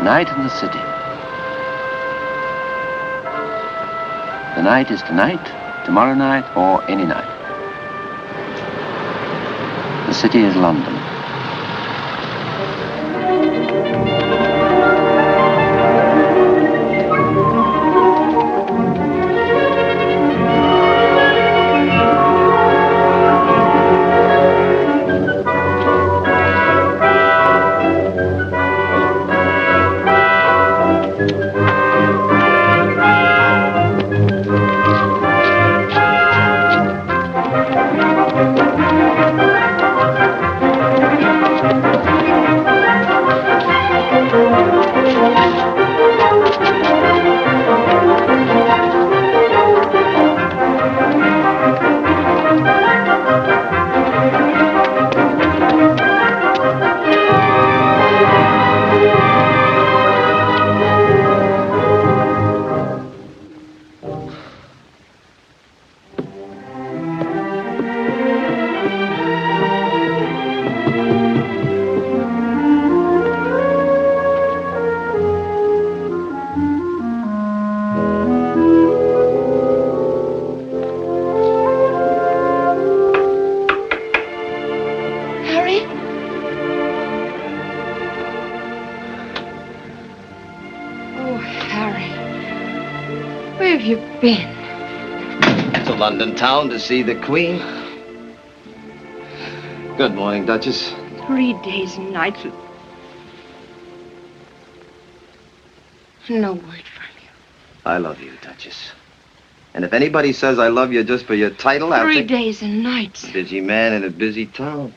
Night in the city. The night is tonight, tomorrow night, or any night. The city is London. London town to see the Queen. Good morning, Duchess. 3 days and nights with no word from you. I love you, Duchess. And if anybody says I love you just for your title, I'll 3 days and nights. Busy man in a busy town.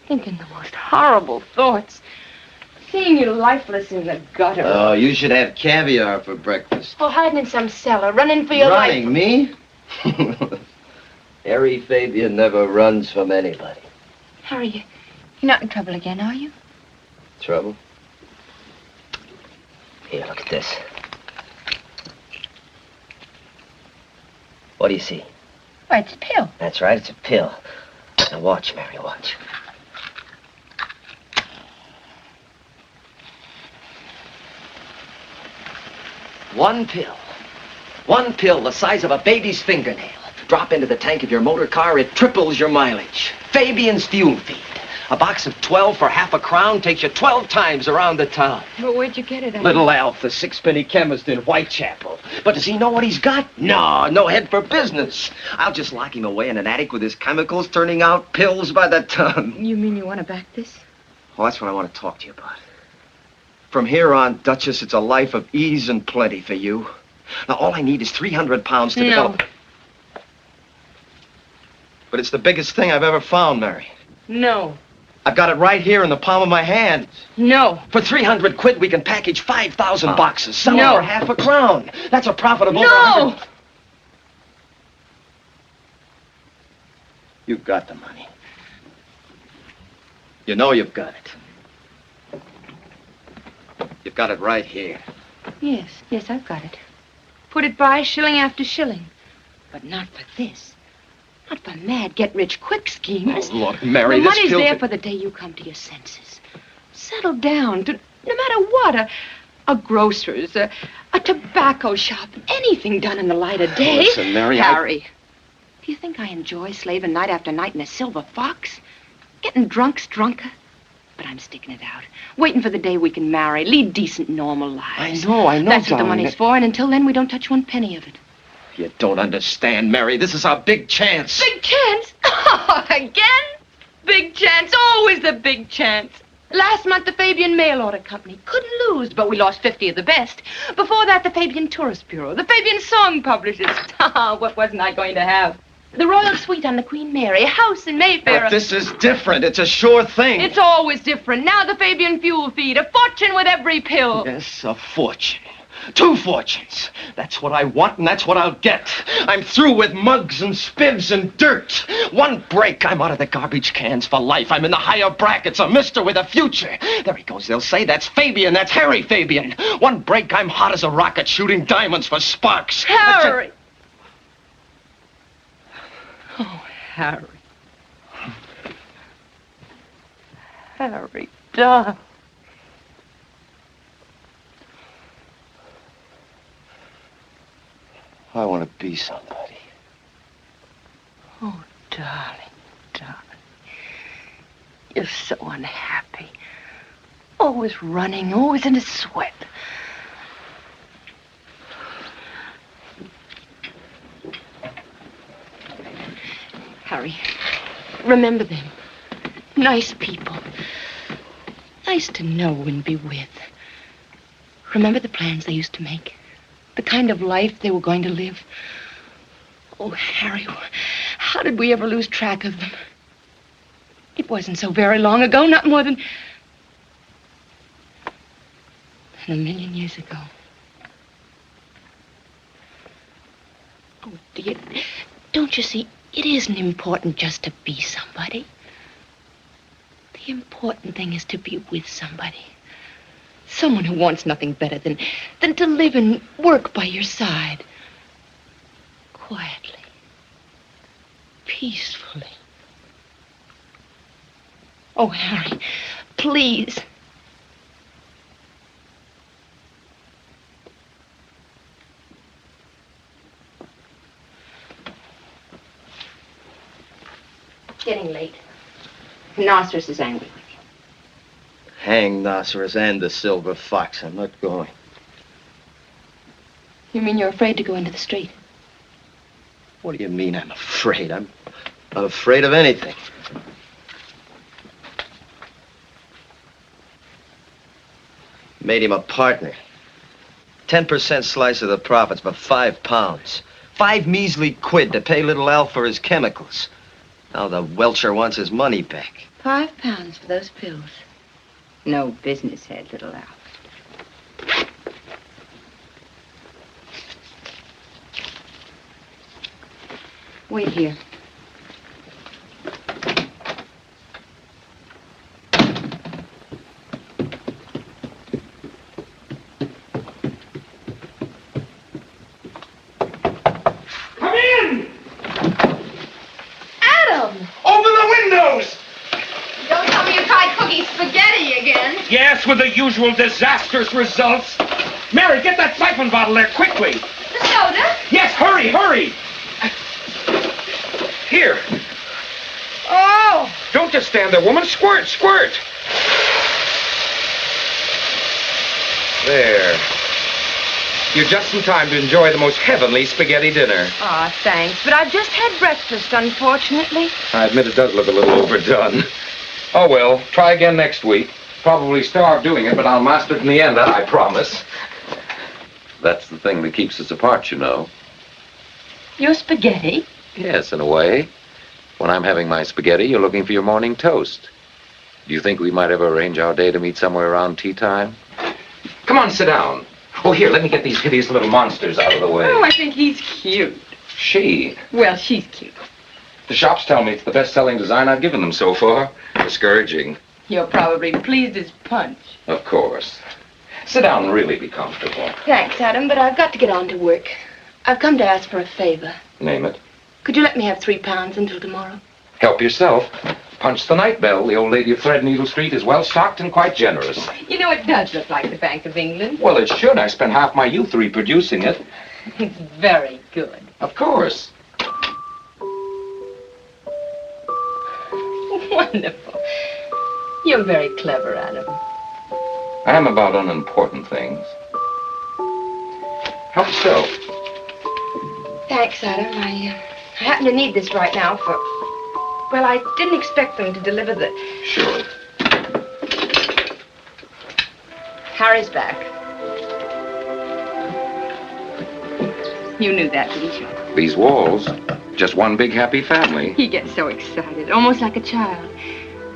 Thinking the most horrible thoughts. Seeing you lifeless in the gutter. Oh, you should have caviar for breakfast. Or hiding in some cellar, running for your life. Running, me? Harry Fabian never runs from anybody. Harry, you're not in trouble again, are you? Trouble? Here, look at this. What do you see? Why, it's a pill. That's right, it's a pill. Now watch, Mary, watch. One pill. One pill the size of a baby's fingernail. Drop into the tank of your motor car, it triples your mileage. Fabian's Fuel Feed. A box of 12 for half a crown takes you 12 times around the town. But where'd you get it at? Little Alf, the sixpenny chemist in Whitechapel. But does he know what he's got? No head for business. I'll just lock him away in an attic with his chemicals turning out pills by the ton. You mean you want to back this? Well, that's what I want to talk to you about. From here on, Duchess, it's a life of ease and plenty for you. Now, all I need is 300 pounds to develop. But it's the biggest thing I've ever found, Mary. No. I've got it right here in the palm of my hand. No. For 300 quid, we can package 5,000 boxes. Sell them for half a crown. That's a profitable... No! You've got the money. You know you've got it. You've got it right here. Yes, I've got it. Put it by shilling after shilling. But not for this. Not for mad get-rich-quick schemes. Oh, look, Mary, the this money's there for the day you come to your senses. Settle down to no matter what, a grocer's, a tobacco shop, anything done in the light of day. Listen, Mary, Harry, do you think I enjoy slaving night after night in a silver fox? Getting drunk's drunker? But I'm sticking it out. Waiting for the day we can marry, lead decent, normal lives. I know, That's what the darling. money's for, and until then, we don't touch one penny of it. You don't understand, Mary. This is our big chance. Big chance? Oh, again? Big chance. Always the big chance. Last month, the Fabian Mail Order Company. Couldn't lose, but we lost 50 of the best. Before that, the Fabian Tourist Bureau. The Fabian Song Publishers. What wasn't I going to have? The Royal Suite on the Queen Mary. A house in Mayfair. But this is different. It's a sure thing. It's always different. Now the Fabian Fuel Feed. A fortune with every pill. Yes, a fortune. 2 fortunes. That's what I want, and that's what I'll get. I'm through with mugs and spivs and dirt. One break, I'm out of the garbage cans for life. I'm in the higher brackets, a mister with a future. There he goes, they'll say. That's Fabian, that's Harry Fabian. One break, I'm hot as a rocket, shooting diamonds for sparks. Harry! Oh, Harry. Harry, darling. be somebody. Oh, darling, darling. You're so unhappy. Always running, always in a sweat. Harry, remember them. Nice people. Nice to know and be with. Remember the plans they used to make? The kind of life they were going to live? Oh, Harry, how did we ever lose track of them? It wasn't so very long ago, not more than a million years ago. Oh, dear, don't you see, it isn't important just to be somebody. The important thing is to be with somebody. Someone who wants nothing better than to live and work by your side. Quietly. Peacefully. Oh, Harry, please. It's getting late. Rhinoceros is angry with you. Hang Rhinoceros and the silver fox. I'm not going. You mean you're afraid to go into the street? What do you mean I'm afraid? I'm not afraid of anything. Made him a partner. 10% slice of the profits, but £5. 5 measly quid to pay little Al for his chemicals. Now the Welcher wants his money back. £5 for those pills. No business head, little Al. Wait here. Come in! Adam! Open the windows! Don't tell me you tried cooking spaghetti again. Yes, with the usual disastrous results. Mary, get that siphon bottle there quickly. The soda? Yes, hurry, hurry! Here. Oh! Don't just stand there, woman. Squirt, squirt. There. You're just in time to enjoy the most heavenly spaghetti dinner. Aw, thanks. But I've just had breakfast, unfortunately. I admit it does look a little overdone. Oh, well, try again next week. Probably starve doing it, but I'll master it in the end, I promise. That's the thing that keeps us apart, you know. Your spaghetti? Yes, in a way. When I'm having my spaghetti, you're looking for your morning toast. Do you think we might ever arrange our day to meet somewhere around tea time? Come on, sit down. Oh, here, let me get these hideous little monsters out of the way. Oh, I think he's cute. She. Well, she's cute. The shops tell me it's the best-selling design I've given them so far. Discouraging. You're probably pleased as punch. Of course. Sit down and really be comfortable. Thanks, Adam, but I've got to get on to work. I've come to ask for a favor. Name it. Could you let me have £3 until tomorrow? Help yourself. Punch the night bell. The old lady of Threadneedle Street is well stocked and quite generous. You know, it does look like the Bank of England. Well, it should. I spent half my youth reproducing it. It's very good. Of course. Wonderful. You're very clever, Adam. I am about unimportant things. Help yourself. Thanks, Adam. I happen to need this right now for... Well, I didn't expect them to deliver the... Sure. Harry's back. You knew that, didn't you? These walls, just one big happy family. He gets so excited, almost like a child.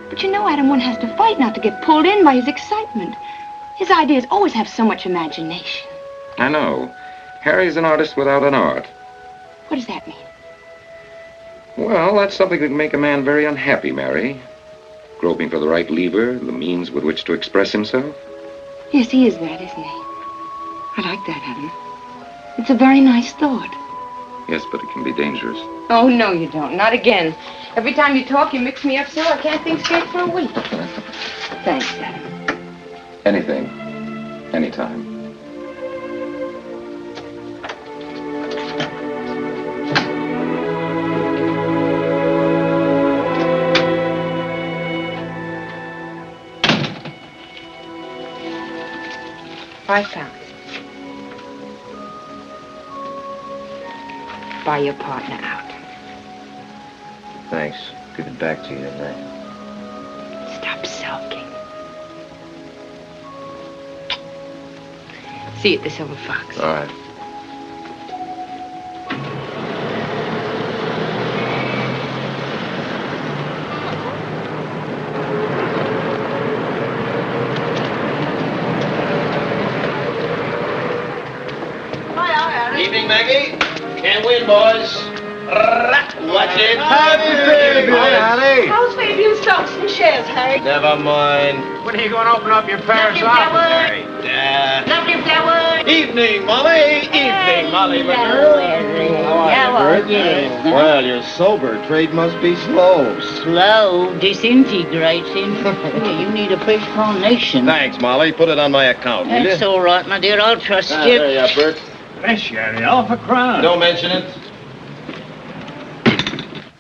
But you know, Adam, one has to fight not to get pulled in by his excitement. His ideas always have so much imagination. I know. Harry's an artist without an art. What does that mean? Well, that's something that can make a man very unhappy, Mary. Groping for the right lever, the means with which to express himself. Yes, he is that, isn't he? I like that, Adam. It's a very nice thought. Yes, but it can be dangerous. Oh, no, you don't. Not again. Every time you talk, you mix me up so I can't think straight for a week. Thanks, Adam. Anything. Anytime. £5. Buy your partner out. Thanks. Give it back to you tonight. Stop sulking. See you at the Silver Fox. All right. Evening, Maggie. Can't win, boys. Watch it. How's Fabian's stocks and shares, Harry? Never mind. When are you going to open up your Paris office, Harry? Lovely flowers. Evening, Molly. Evening, Molly, my girl. How are you? Well, you're sober. Trade must be slow. Slow disintegrating. You need a fresh carnation. Thanks, Molly. Put it on my account, will That's you? all right, my dear. I'll trust you. There you are, Bert. Fresh, Harry. Half a crown. Don't mention it.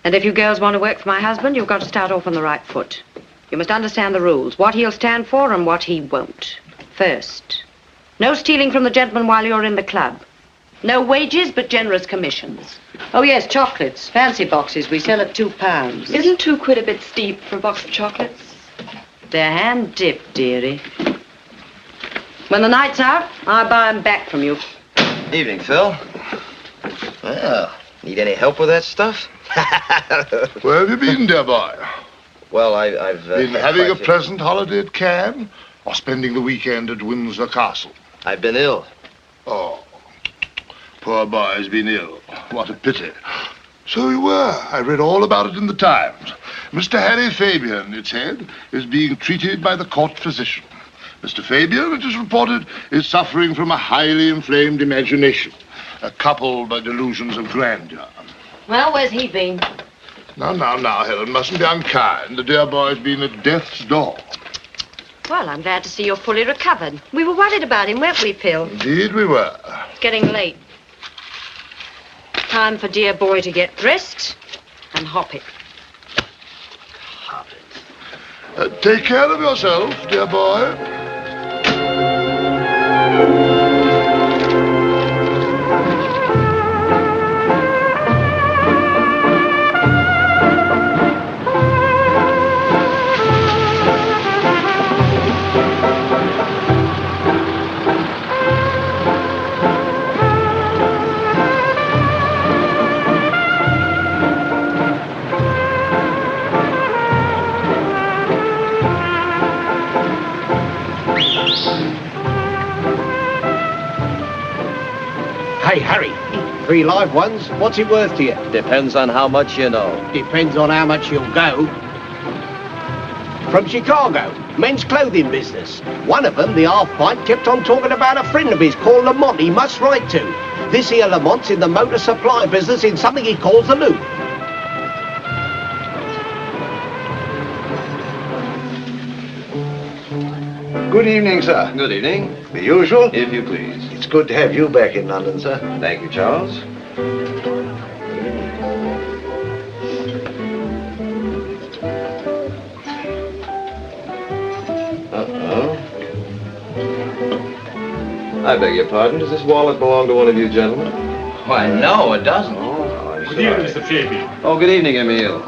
And if you girls want to work for my husband, you've got to start off on the right foot. You must understand the rules, what he'll stand for and what he won't. First, no stealing from the gentleman while you're in the club. No wages, but generous commissions. Oh, yes, chocolates. Fancy boxes. We sell at £2. Isn't £2 a bit steep for a box of chocolates? They're hand-dipped, dearie. When the night's out, I buy 'em back from you. Evening, Phil. Well, need any help with that stuff? Where have you been, dear boy? Well, I've Been had having quite a pleasant holiday at Cannes, or spending the weekend at Windsor Castle? I've been ill. Oh, poor boy's been ill. What a pity. So you were. I read all about it in the Times. Mr. Harry Fabian, it said, is being treated by the court physician. Mr. Fabian, it is reported, is suffering from a highly inflamed imagination, coupled by delusions of grandeur. Well, where's he been? Now, Helen, mustn't be unkind. The dear boy's been at death's door. Well, I'm glad to see you're fully recovered. We were worried about him, weren't we, Phil? Indeed we were. It's getting late. Time for dear boy to get dressed and hop it. Take care of yourself, dear boy. Hey, Harry. 3 live ones. What's it worth to you? Depends on how much you know. Depends on how much you'll go. From Chicago, men's clothing business. One of them, the half-pint, kept on talking about a friend of his called Lamont he must write to. This here Lamont's in the motor supply business in something he calls the Loop. Good evening, sir. Good evening. The usual? If you please. It's good to have you back in London, sir. Thank you, Charles. Uh-oh. I beg your pardon. Does this wallet belong to one of you gentlemen? Why, no, it doesn't. Oh, I'm Good sorry. evening, Mr. Fabian. Oh, good evening, Emile.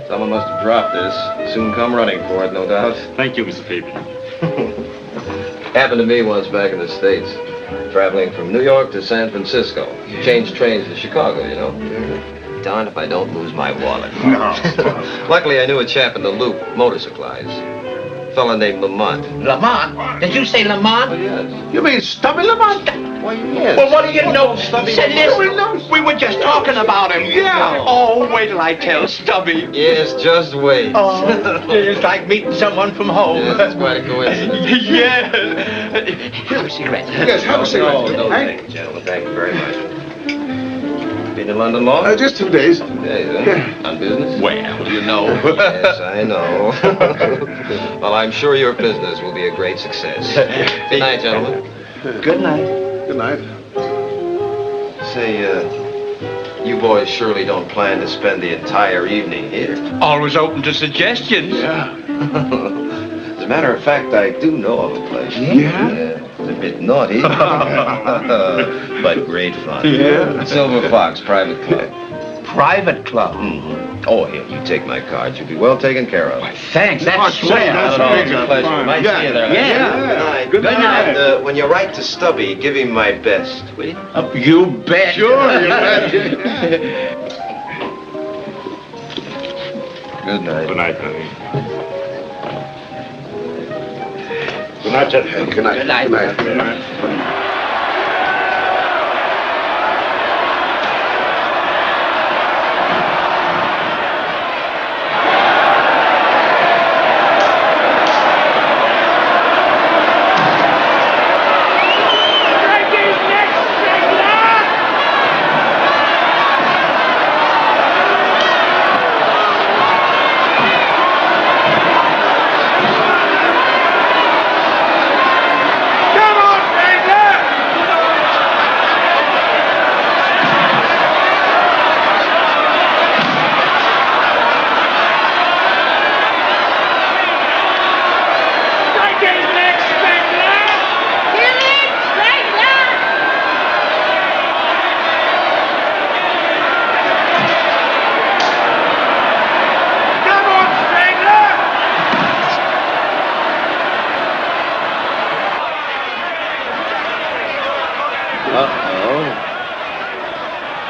Someone must have dropped this. Soon come running for it, no doubt. Thank you, Mr. Fabian. Happened to me once back in the States. Traveling from New York to San Francisco. Changed trains to Chicago, you know. Darned if I don't lose my wallet. No. Luckily, I knew a chap in the Loop, motor supplies. Fella named Lamont. Lamont? Did you say Lamont? Oh, yes. You mean Stubby Lamont? Why, yes. Well, what do you know? Stubby Said Lamont. this. We were just talking about him. Yeah. Oh, wait till I tell Stubby. Yes, just wait. Oh, it's like meeting someone from home. Yes, that's quite a coincidence. Yeah. Have a cigarette. Yes, have a cigarette. No, Hank? thank you, gentlemen. Thank you very much. Been in London long? Just 2 days. 2 days, huh? On business? Well, you know. Yes, I know. Well, I'm sure your business will be a great success. Good night, gentlemen. Good night. Good night. Say, you boys surely don't plan to spend the entire evening here. Always open to suggestions. Yeah. Is a matter of fact, I do know of a place. Yeah? It's a bit naughty, but great fun. Yeah. Silver Fox Private Club. Private club. Oh, here, you take my card. You'll be well taken care of. Thanks, that's swell. Not at all. It's a pleasure. Might see you there. Yeah. Good night. And when you write to Stubby, give him my best, will you? You bet. Sure, you bet. Good night. Good night, honey. Good night, gentlemen. Good night. Good night. Good night.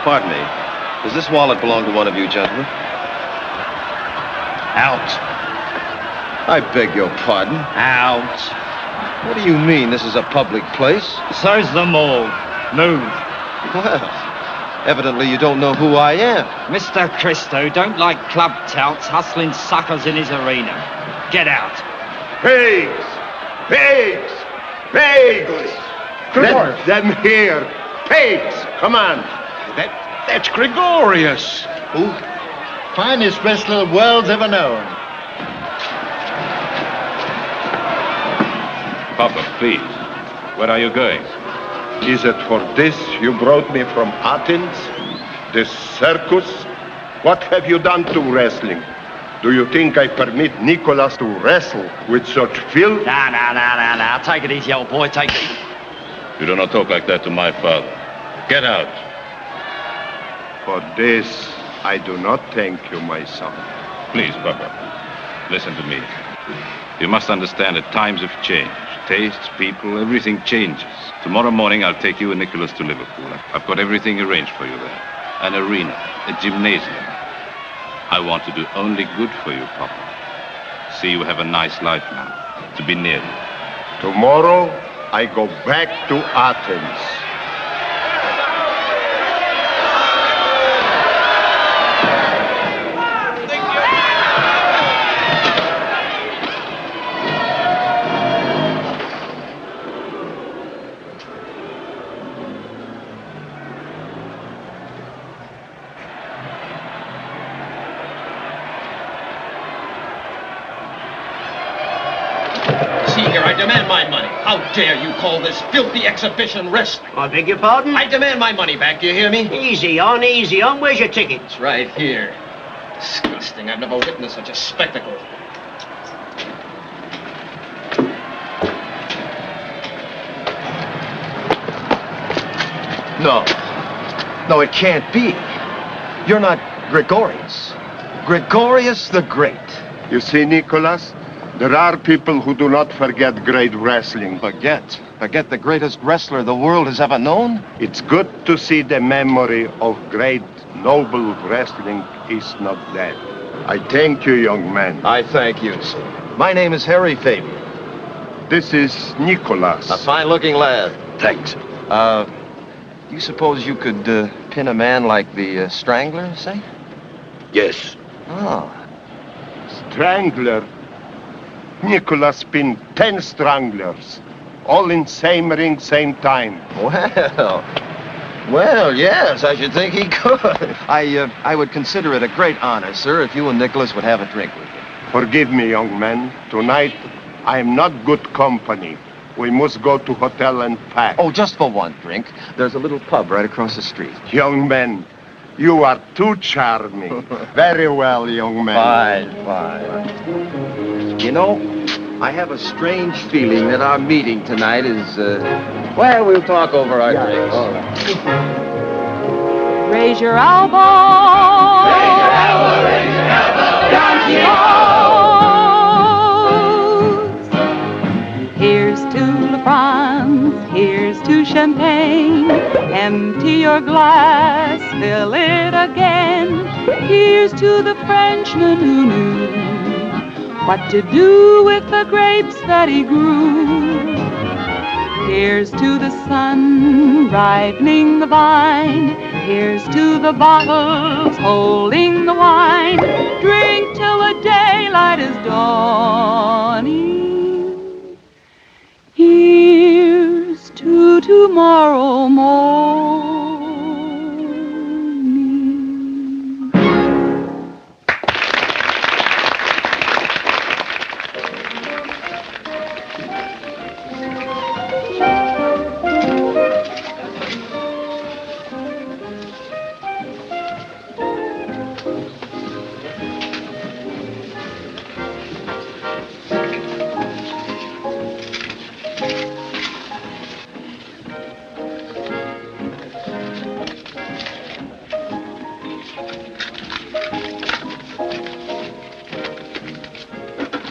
Pardon me. Does this wallet belong to one of you gentlemen? Out. I beg your pardon. Out. What do you mean? This is a public place? So's the mall. Move. Well, evidently you don't know who I am. Mr. Christo don't like club touts hustling suckers in his arena. Get out. Pigs! Pigs! Pigs! Let them hear. Pigs! Come on. That's Gregorius. Who? Finest wrestler the world's ever known. Papa, please. Where are you going? Is it for this you brought me from Athens? This circus? What have you done to wrestling? Do you think I permit Nicholas to wrestle with such filth? Nah. Take it easy, old boy. Take it easy. You do not talk like that to my father. Get out. For this, I do not thank you, my son. Please, Papa. Listen to me. You must understand that times have changed. Tastes, people, everything changes. Tomorrow morning, I'll take you and Nicholas to Liverpool. I've got everything arranged for you there. An arena, a gymnasium. I want to do only good for you, Papa. See you have a nice life now. To be near you. Tomorrow, I go back to Athens. I demand my money. How dare you call this filthy exhibition wrestling? I beg your pardon? I demand my money back, do you hear me? Easy on, easy on. Where's your ticket? It's right here. Disgusting. I've never witnessed such a spectacle. No, it can't be. You're not Gregorius. Gregorius the Great. You see, Nicholas, there are people who do not forget great wrestling. Forget the greatest wrestler the world has ever known? It's good to see the memory of great, noble wrestling is not dead. I thank you, young man. I thank you, sir. My name is Harry Fabian. This is Nicholas. A fine-looking lad. Thanks. Do you suppose you could pin a man like the Strangler, say? Yes. Oh. Strangler? Nicholas pinned 10 stranglers. All in same ring, same time. Well, yes, I should think he could. I would consider it a great honor, sir, if you and Nicholas would have a drink with me. Forgive me, young man. Tonight, I am not good company. We must go to hotel and pack. Oh, just for one drink. There's a little pub right across the street. Young man, you are too charming. Very well, young man. Fine. You know, I have a strange feeling that our meeting tonight is, Well, we'll talk over our drinks. all right. Raise your elbow. Raise your elbow, raise your elbow. Down she goes. Here's to La France, here's to champagne. Empty your glass, fill it again. Here's to the Frenchman who knew what to do with the grapes that he grew. Here's to the sun ripening the vine. Here's to the bottles holding the wine. Drink till the daylight is dawning. Here's to tomorrow morning.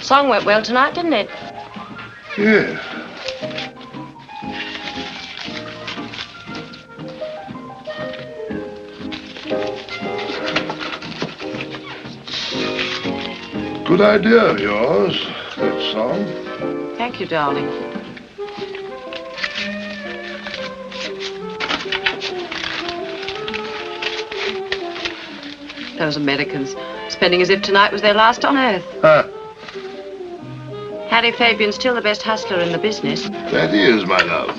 Song went well tonight, didn't it? Yes. Good idea of yours, that song. Thank you, darling. Those Americans, spending as if tonight was their last on earth. Huh. Harry Fabian's still the best hustler in the business. That he is, my love.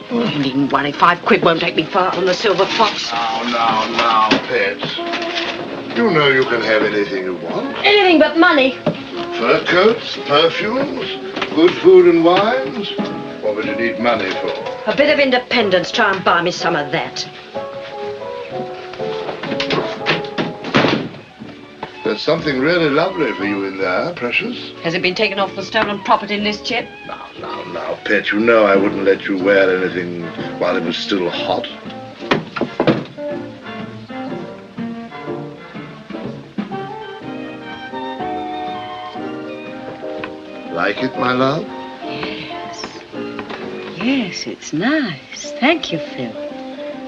Oh, you needn't worry. 5 quid won't take me far on the Silver Fox. Now, pet. You know you can have anything you want. Anything but money. Fur coats, perfumes, good food and wines. What would you need money for? A bit of independence. Try and buy me some of that. There's something really lovely for you in there, precious. Has it been taken off the stolen property list yet? Now, pet, you know I wouldn't let you wear anything while it was still hot. Like it, my love? Yes. Yes, it's nice. Thank you, Phil.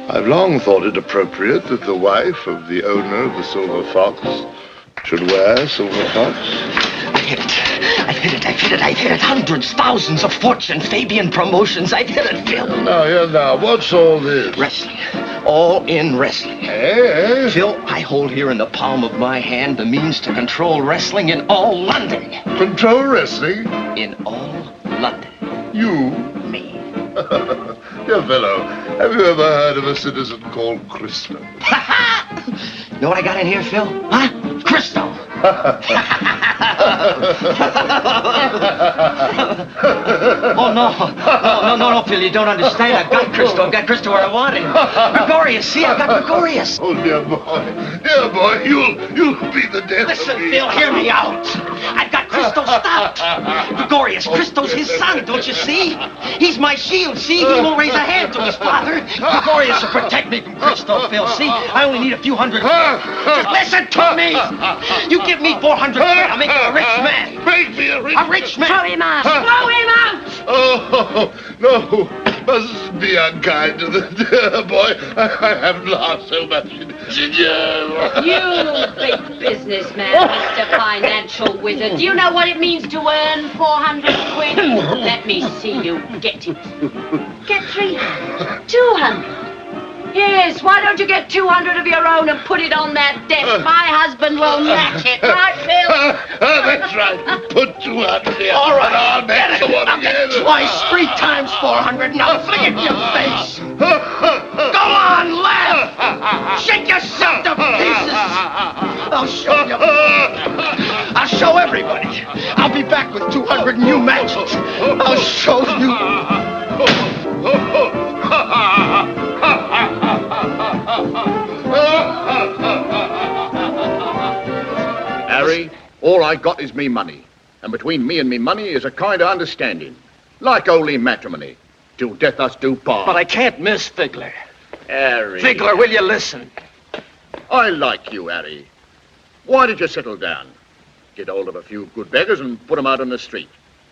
I've long thought it appropriate that the wife of the owner of the Silver Fox should wear silver fox. I've hit it. Hundreds, thousands of fortune, Fabian promotions. I've hit it, Phil. Now, what's all this? Wrestling. All in wrestling. Hey? Phil, I hold here in the palm of my hand the means to control wrestling in all London. Control wrestling? In all London. You? Me. Dear fellow, have you ever heard of a citizen called Christo? Know what I got in here, Phil? Huh? Christo. Oh, no, Phil, you don't understand. I've got Christo where I want him. Gregorius, see, I've got Gregorius. Oh, dear boy, you'll be the death Listen, of me. Phil, hear me out. I've got Christo stopped. Gregorius, Christo's his son, don't you see? He's my shield, see? He won't raise a hand to his father. Gregorius will protect me from Christo, Phil, see? I only need a few hundred. Just listen to me. You give me 400 quid, I'll make you a rich man. Make me a rich man. Throw him out. Throw him out. Oh, no. Mustn't be unkind to the dear boy. I haven't laughed so much in years. You big businessman, Mr. Financial Wizard. Do you know what it means to earn 400 quid? Let me see you get it. Get 300. 200. Yes, why don't you get 200 of your own and put it on that desk? My husband will match it, right, Phil? That's right. Put 200 in. All right, I'll get it. I'll get it twice, 3 times 400, and I'll fling it in your face. Go on, laugh. Shake yourself to pieces. I'll show you. I'll show everybody. I'll be back with 200 new matches. I'll show you. Harry, all I got is me money. And between me and me money is a kind of understanding. Like holy matrimony. Till death us do part. But I can't miss Figler. Harry. Figler, will you listen? I like you, Harry. Why did you settle down? Get hold of a few good beggars and put them out on the street.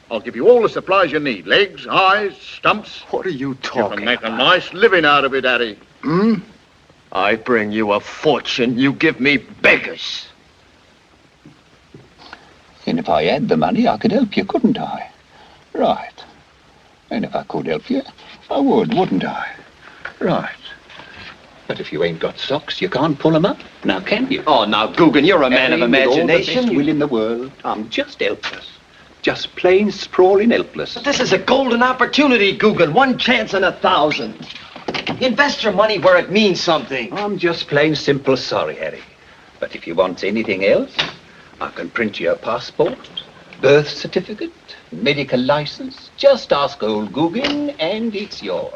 I'll give you all the supplies you need. Legs, eyes, stumps. What are you talking You can make about? a nice living out of it, Harry. Hmm? I bring you a fortune. You give me beggars. And if I had the money, I could help you, couldn't I? Right. And if I could help you, I would, wouldn't I? Right. But if you ain't got socks, you can't pull 'em up, now can you? Oh, now, Guggen, you're a man of With all the imagination. best will in the world, I'm just helpless. Just plain sprawling helpless. But this is a golden opportunity, Guggen. 1 chance in 1,000. Invest your money where it means something. I'm just plain simple sorry, Harry. But if you want anything else, I can print you a passport, birth certificate, medical license. Just ask old Guggen and it's yours.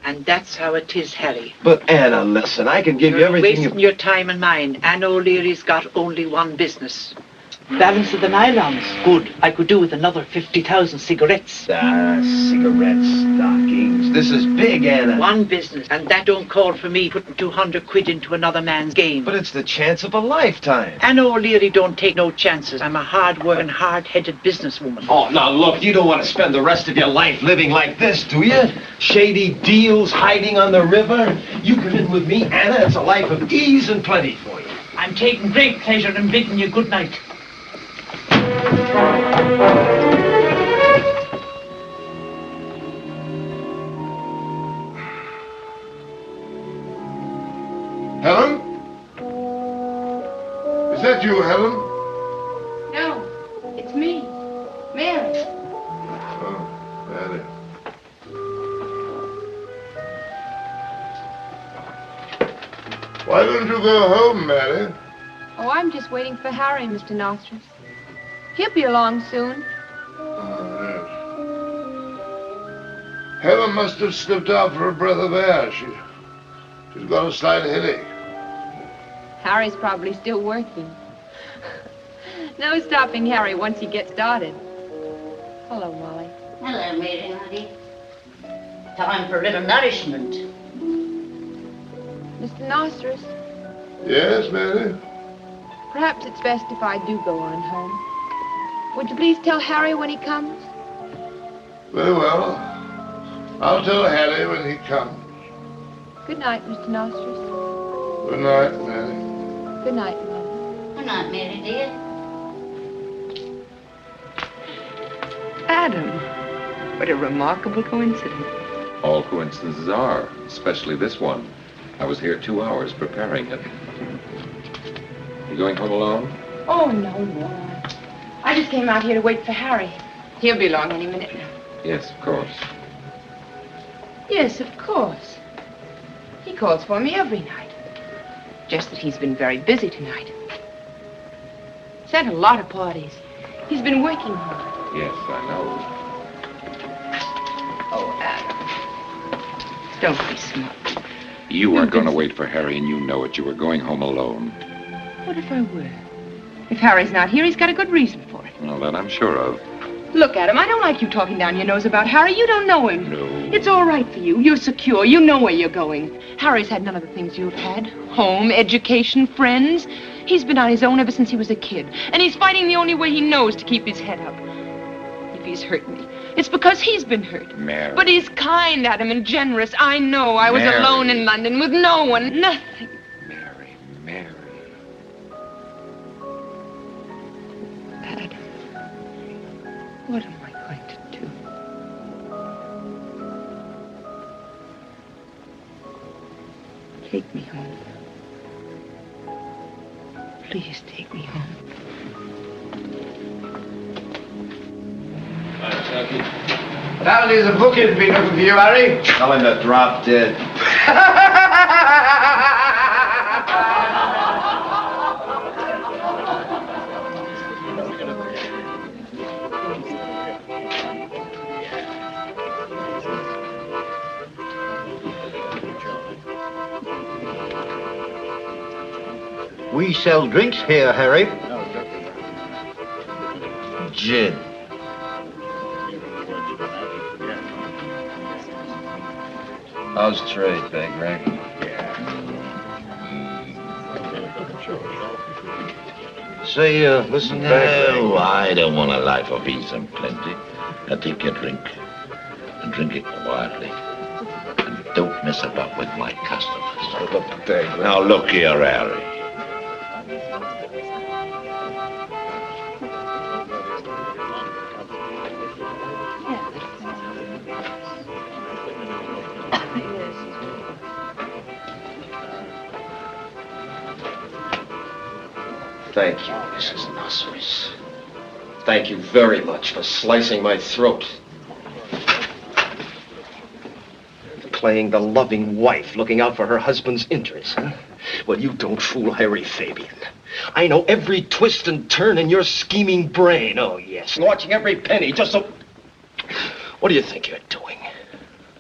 And that's how it is, Harry. But, Anna, listen, I can give you You're everything wasting your time and mine. Anna O'Leary's got only one business. Balance of the nylons. Good. I could do with another 50,000 cigarettes. Ah, cigarette stockings. This is big, Anna. One business. And that don't call for me putting 200 quid into another man's game. But it's the chance of a lifetime. Anna O'Leary don't take no chances. I'm a hard-working, hard-headed businesswoman. Oh, now, look, you don't want to spend the rest of your life living like this, do you? Shady deals, hiding on the river. You come in with me, Anna. It's a life of ease and plenty for you. I'm taking great pleasure in bidding you good night. Helen? Is that you, Helen? No, it's me, Mary. Oh, Mary. Why don't you go home, Mary? Oh, I'm just waiting for Harry, Mr. Nostrils. He'll be along soon. Oh, yes. Helen must have slipped out for a breath of air. She's got a slight headache. Harry's probably still working. No stopping Harry once he gets started. Hello, Molly. Hello, Mary, honey. Time for a little nourishment. Mr. Nostrils, Yes, Mary? perhaps it's best if I do go on home. Would you please tell Harry when he comes? Very well. I'll tell Harry when he comes. Good night, Mr. Nostrils. Good night, Mary. Good night, Molly. Good night, Mary, dear. Adam, what a remarkable coincidence. All coincidences are, especially this one. I was here 2 hours preparing it. You going home alone? Oh, no. I just came out here to wait for Harry. He'll be along any minute now. Yes, of course. Yes, of course. He calls for me every night. Just that he's been very busy tonight. He's had a lot of parties. He's been working hard. Yes, I know. Oh, Adam. Don't be smart. You weren't going to wait for Harry, and you know it. You were going home alone. What if I were? If Harry's not here, he's got a good reason for it. Well, that I'm sure of. Look, Adam, I don't like you talking down your nose about Harry. You don't know him. No. It's all right for you. You're secure. You know where you're going. Harry's had none of the things you've had. Home, education, friends. He's been on his own ever since he was a kid. And he's fighting the only way he knows to keep his head up. If he's hurt me, it's because he's been hurt. Mary. But he's kind, Adam, and generous. I know. I was Mary. alone in London with no one. Nothing. Mary. Adam, what am I going to do? Take me home. Please take me home. There's a booking been looking for you, Harry. Tell him to drop dead. We sell drinks here, Harry. gin. How's trade, Big Rick? Say, listen, No, I don't want a life of ease and plenty. Now take your drink, and drink it quietly. And don't mess about with my customers. Now look here, Harry. Thank you, Mrs. Nosseris. Thank you very much for slicing my throat. Playing the loving wife, looking out for her husband's interests, huh? Well, you don't fool Harry Fabian. I know every twist and turn in your scheming brain. Oh, yes, watching every penny just so... What do you think you're doing?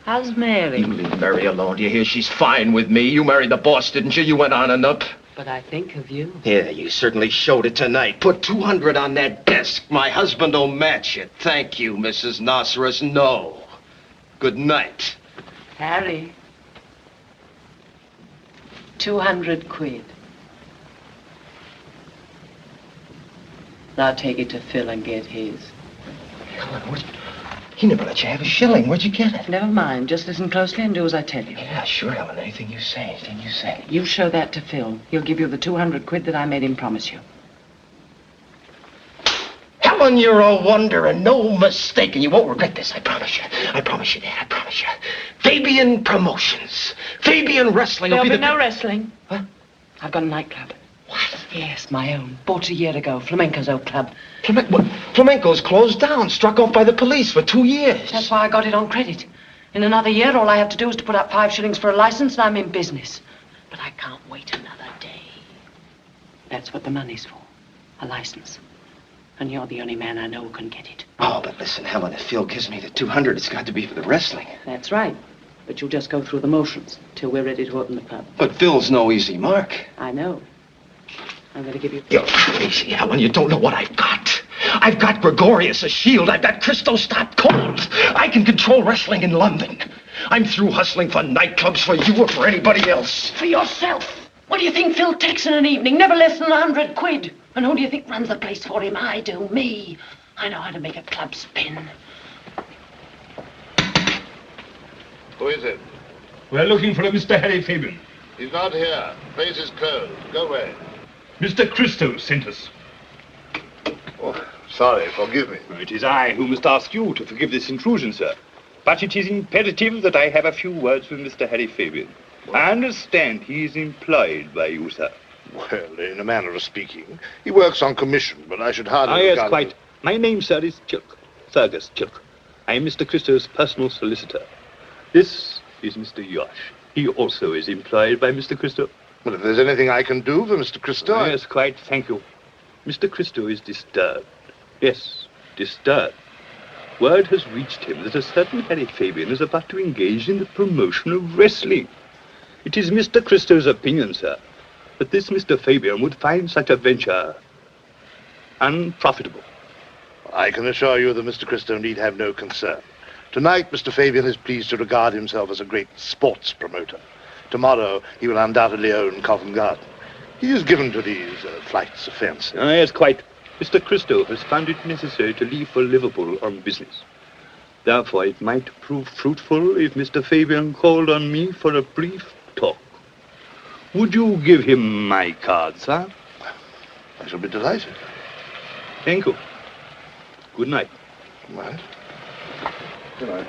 How's Mary? You leave Mary alone. Do you hear? She's fine with me. You married the boss, didn't you? You went on and up. But I think of you. Yeah, you certainly showed it tonight. Put 200 on that desk. My husband will match it. Thank you, Mrs. Nosseris. No. Good night. Harry. 200 quid. Now take it to Phil and get his. Helen, he never let you have a shilling. Where'd you get it? Never mind. Just listen closely and do as I tell you. Yeah, sure, Helen. Anything you say. Anything you say. You show that to Phil. He'll give you the 200 quid that I made him promise you. Helen, you're a wonder and no mistake, and you won't regret this. I promise you. I promise you that. I promise you. Fabian Promotions. Fabian Wrestling will There'll be be no wrestling. Huh? I've got a nightclub. What? Yes, my own. Bought a year ago. Flamenco's old club. Flamenco's closed down, struck off by the police for 2 years. That's why I got it on credit. In another year, all I have to do is to put up 5 shillings for a license, and I'm in business. But I can't wait another day. That's what the money's for. A license. And you're the only man I know who can get it. Oh, but listen, Helen, if Phil gives me the 200, it's got to be for the wrestling. That's right. But you'll just go through the motions till we're ready to open the club. But Phil's no easy mark. I know. I'm going to give you... You're crazy, Helen. You don't know what I've got. I've got Gregorius, a shield. I've got Christo Stop Cold. I can control wrestling in London. I'm through hustling for nightclubs for you or for anybody else. For yourself. What do you think Phil takes in an evening? Never less than 100 quid. And who do you think runs the place for him? I do. Me. I know how to make a club spin. Who is it? We're looking for a Mr. Harry Fabian. He's not here. Place is closed. Go away. Mr. Christo sent us. Oh, sorry, forgive me. It is I who must ask you to forgive this intrusion, sir. But it is imperative that I have a few words with Mr. Harry Fabian. I understand he is employed by you, sir. Well, in a manner of speaking, he works on commission, but I should hardly... yes, quite. My name, sir, is Chilk. Fergus Chilk. I am Mr. Christo's personal solicitor. This is Mr. Yosh. He also is employed by Mr. Christo. Well, if there's anything I can do for Mr. Christo... Yes, quite, thank you. Mr. Christo is disturbed. Yes, disturbed. Word has reached him that a certain Harry Fabian is about to engage in the promotion of wrestling. It is Mr. Christo's opinion, sir, that this Mr. Fabian would find such a venture unprofitable. I can assure you that Mr. Christo need have no concern. Tonight, Mr. Fabian is pleased to regard himself as a great sports promoter. Tomorrow, he will undoubtedly own Covent Garden. He is given to these flights of fancy. Yes, quite. Mr. Christo has found it necessary to leave for Liverpool on business. Therefore, it might prove fruitful if Mr. Fabian called on me for a brief talk. Would you give him my card, sir? I shall be delighted. Thank you. Good night. Good night. Good night.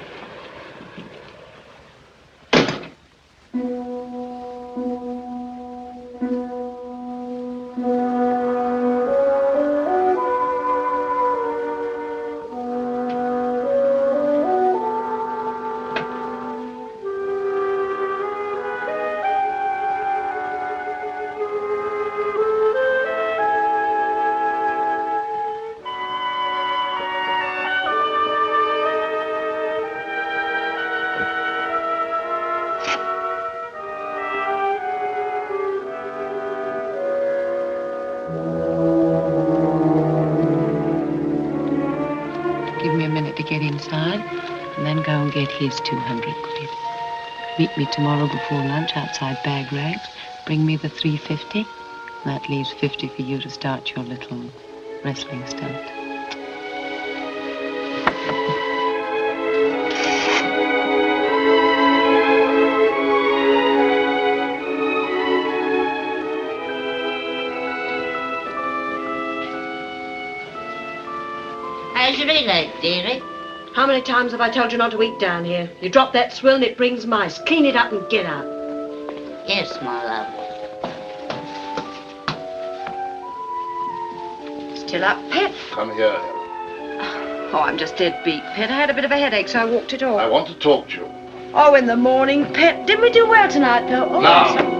get inside, and then go and get his 200 quid. Meet me tomorrow before lunch outside Bag Rags. Bring me the 350. That leaves 50 for you to start your little wrestling stunt. How's your leg, dearie? How many times have I told you not to eat down here? You drop that swill and it brings mice. Clean it up and get out. Yes, my love. Still up, Pet? Come here. Oh, I'm just dead beat, Pet. I had a bit of a headache, so I walked it off. I want to talk to you. Oh, in the morning, Pet. Didn't we do well tonight, though? Oh, Now.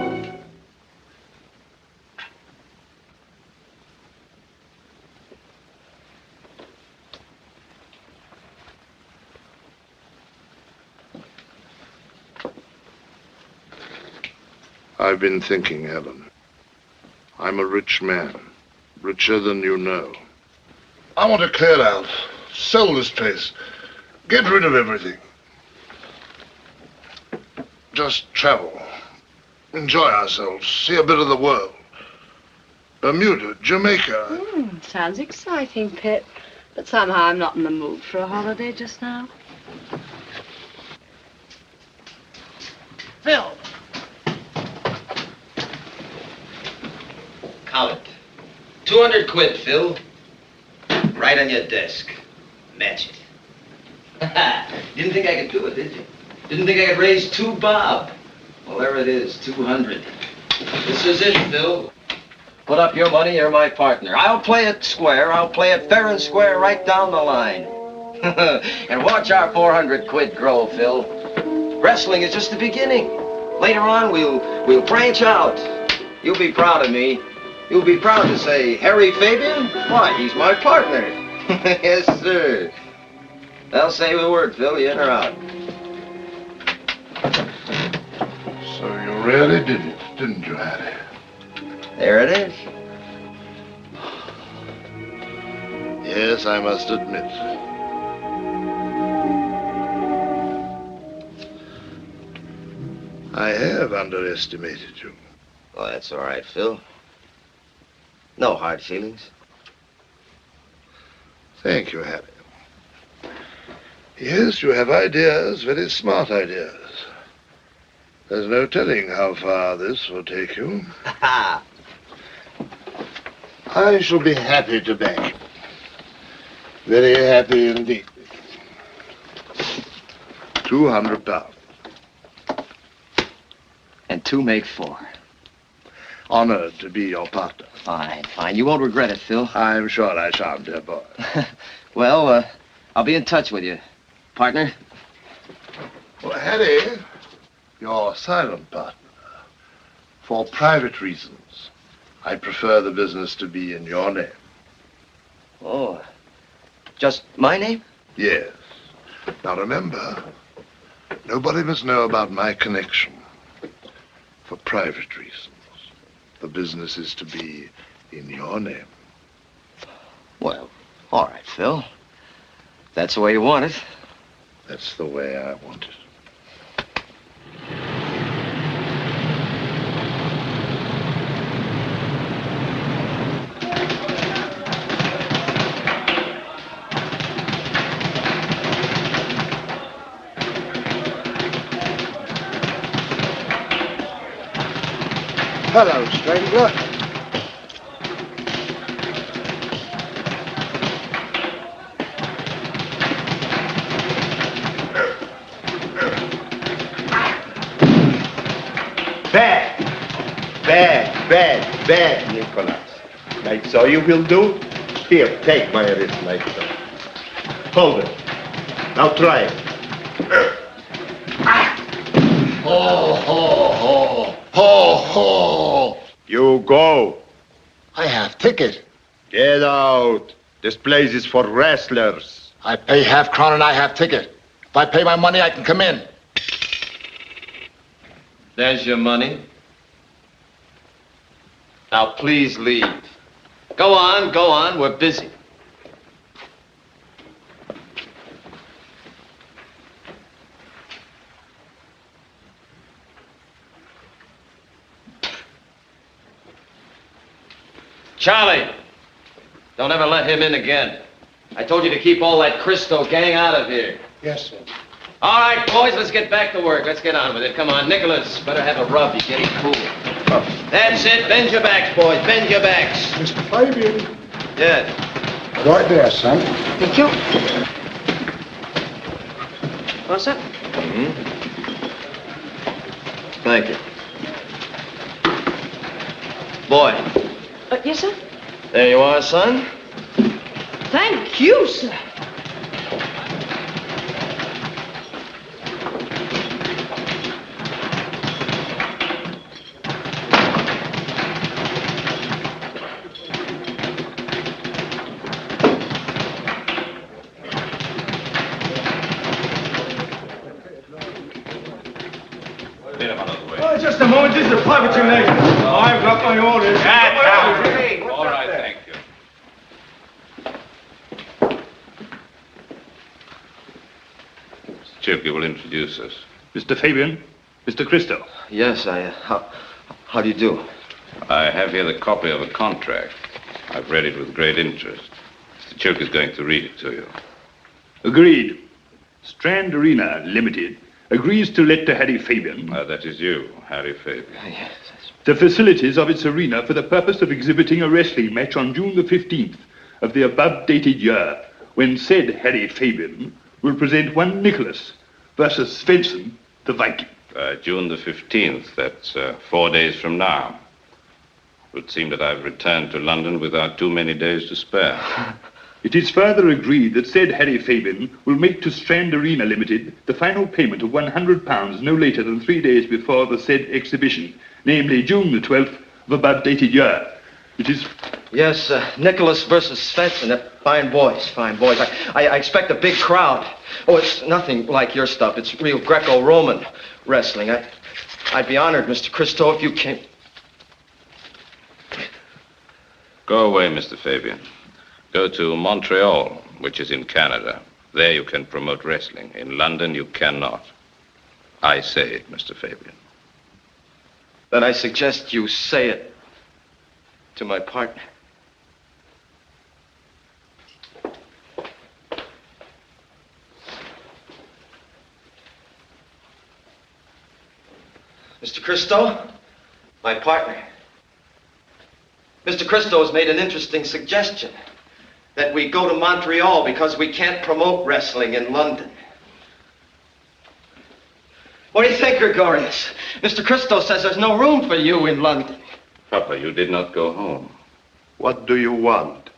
I've been thinking, Helen. I'm a rich man. Richer than you know. I want to clear out. Sell this place. Get rid of everything. Just travel. Enjoy ourselves. See a bit of the world. Bermuda, Jamaica. Sounds exciting, Pet. But somehow I'm not in the mood for a holiday just now. Phil. Count it. 200 quid, Phil. Right on your desk. Match it. Didn't think I could do it, did you? Didn't think I could raise 2 bob. Well, there it is, 200. This is it, Phil. Put up your money, you're my partner. I'll play it square. I'll play it fair and square right down the line. And watch our 400 quid grow, Phil. Wrestling is just the beginning. Later on, we'll branch out. You'll be proud of me. You'll be proud to say, Harry Fabian? Why, he's my partner. Yes, sir. I'll say the word, Phil. You in or out? So you really did it, didn't you, Hattie? There it is. Yes, I must admit. I have underestimated you. Well, that's all right, Phil. No hard feelings. Thank you, Harry. Yes, you have ideas, very smart ideas. There's no telling how far this will take you. I shall be happy to back you. Very happy indeed. £200. And 2 make 4. Honored to be your partner. Fine, fine. You won't regret it, Phil. I'm sure I shan't, dear boy. Well, I'll be in touch with you, partner. Well, Harry, your silent partner. For private reasons, I prefer the business to be in your name. Oh, just my name? Yes. Now remember, nobody must know about my connection. For private reasons. The business is to be in your name. Well, all right, Phil. That's the way you want it. That's the way I want it. Hello, stranger. Bad, Nicholas. Like so you will do? Here, take my wrist like so. Hold it. Now try it. Ho, ho, ho. Ho, ho. You go. I have ticket. Get out. This place is for wrestlers. I pay half-crown and I have ticket. If I pay my money, I can come in. There's your money. Now, please leave. Go on, we're busy. Charlie, don't ever let him in again. I told you to keep all that Christo gang out of here. Yes, sir. All right, boys, let's get back to work. Let's get on with it. Come on, Nicholas, better have a rub. You're getting cool. That's it. Bend your backs, boys. Bend your backs. Mr. Fabian. Yes. Right there, son. Thank you. What's that? Thank you. Boy. Yes, sir? There you are, son. Thank you, sir. Just a moment. This is a private gymnasium. I've got my orders. All right, thank you. Mr. Chilke will introduce us. Mr. Fabian, Mr. Christo. Yes, how do you do? I have here the copy of a contract. I've read it with great interest. Mr. Chilke is going to read it to you. Agreed. Strand Arena Limited agrees to let to Harry Fabian. That is you, Harry Fabian. Yes. The facilities of its arena for the purpose of exhibiting a wrestling match on June the 15th of the above dated year, when said Harry Fabian will present one Nicholas versus Svensson, the Viking. June the 15th, that's 4 days from now. It would seem that I've returned to London without too many days to spare. It is further agreed that said Harry Fabian will make to Strand Arena Limited the final payment of £100 no later than 3 days before the said exhibition, namely June the 12th of above dated year. It is... Yes, Nicholas versus Svensson. Fine boys, fine boys. I expect a big crowd. Oh, it's nothing like your stuff. It's real Greco-Roman wrestling. I'd be honored, Mr. Christo, if you came... Go away, Mr. Fabian. Go to Montreal, which is in Canada. There you can promote wrestling. In London, you cannot. I say it, Mr. Fabian. Then I suggest you say it to my partner. Mr. Christo, my partner. Mr. Christo has made an interesting suggestion. That we go to Montreal because we can't promote wrestling in London. What do you think, Gregorius? Mr. Christo says there's no room for you in London. Papa, you did not go home. What do you want?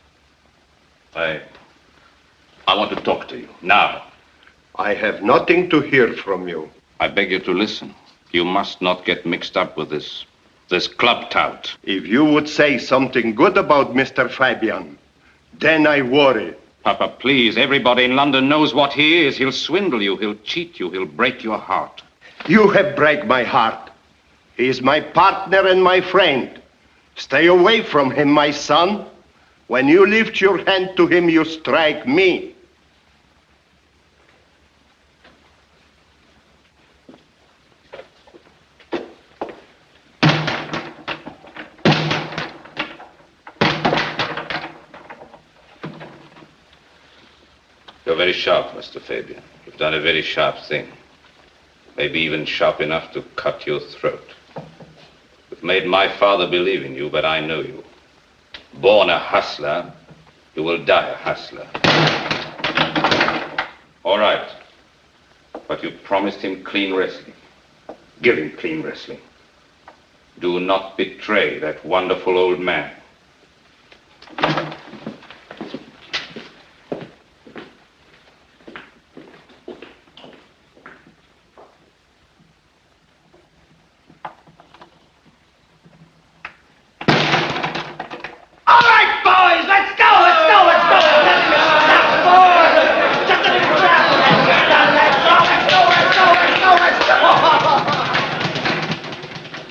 I want to talk to you, now. I have nothing to hear from you. I beg you to listen. You must not get mixed up with this club tout. If you would say something good about Mr. Fabian, then I worry. Papa, please, everybody in London knows what he is. He'll swindle you, he'll cheat you, he'll break your heart. You have break my heart. He is my partner and my friend. Stay away from him, my son. When you lift your hand to him, you strike me. You're very sharp, Mr. Fabian. You've done a very sharp thing. Maybe even sharp enough to cut your throat. You've made my father believe in you, but I know you. Born a hustler, you will die a hustler. All right. But you promised him clean wrestling. Give him clean wrestling. Do not betray that wonderful old man.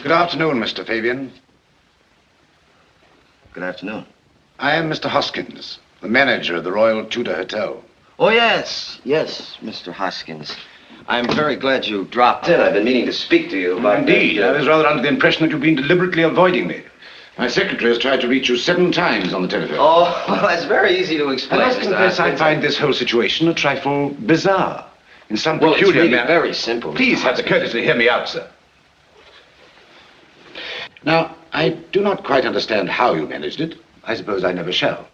Good afternoon, Mr. Fabian. Good afternoon. I am Mr. Hoskins, the manager of the Royal Tudor Hotel. Oh, yes, Mr. Hoskins. I'm very glad you dropped in. I've been meaning to speak to you about... Indeed, I was rather under the impression that you've been deliberately avoiding me. My secretary has tried to reach you 7 times on the telephone. Oh, well, that's very easy to explain. I must Mr. confess, I Hoskins. find this whole situation a trifle bizarre. In some Well, it's peculiar really manner. very simple, Mr. Please have the Hoskins. courtesy to hear me out, sir. Now, I do not quite understand how you managed it. I suppose I never shall.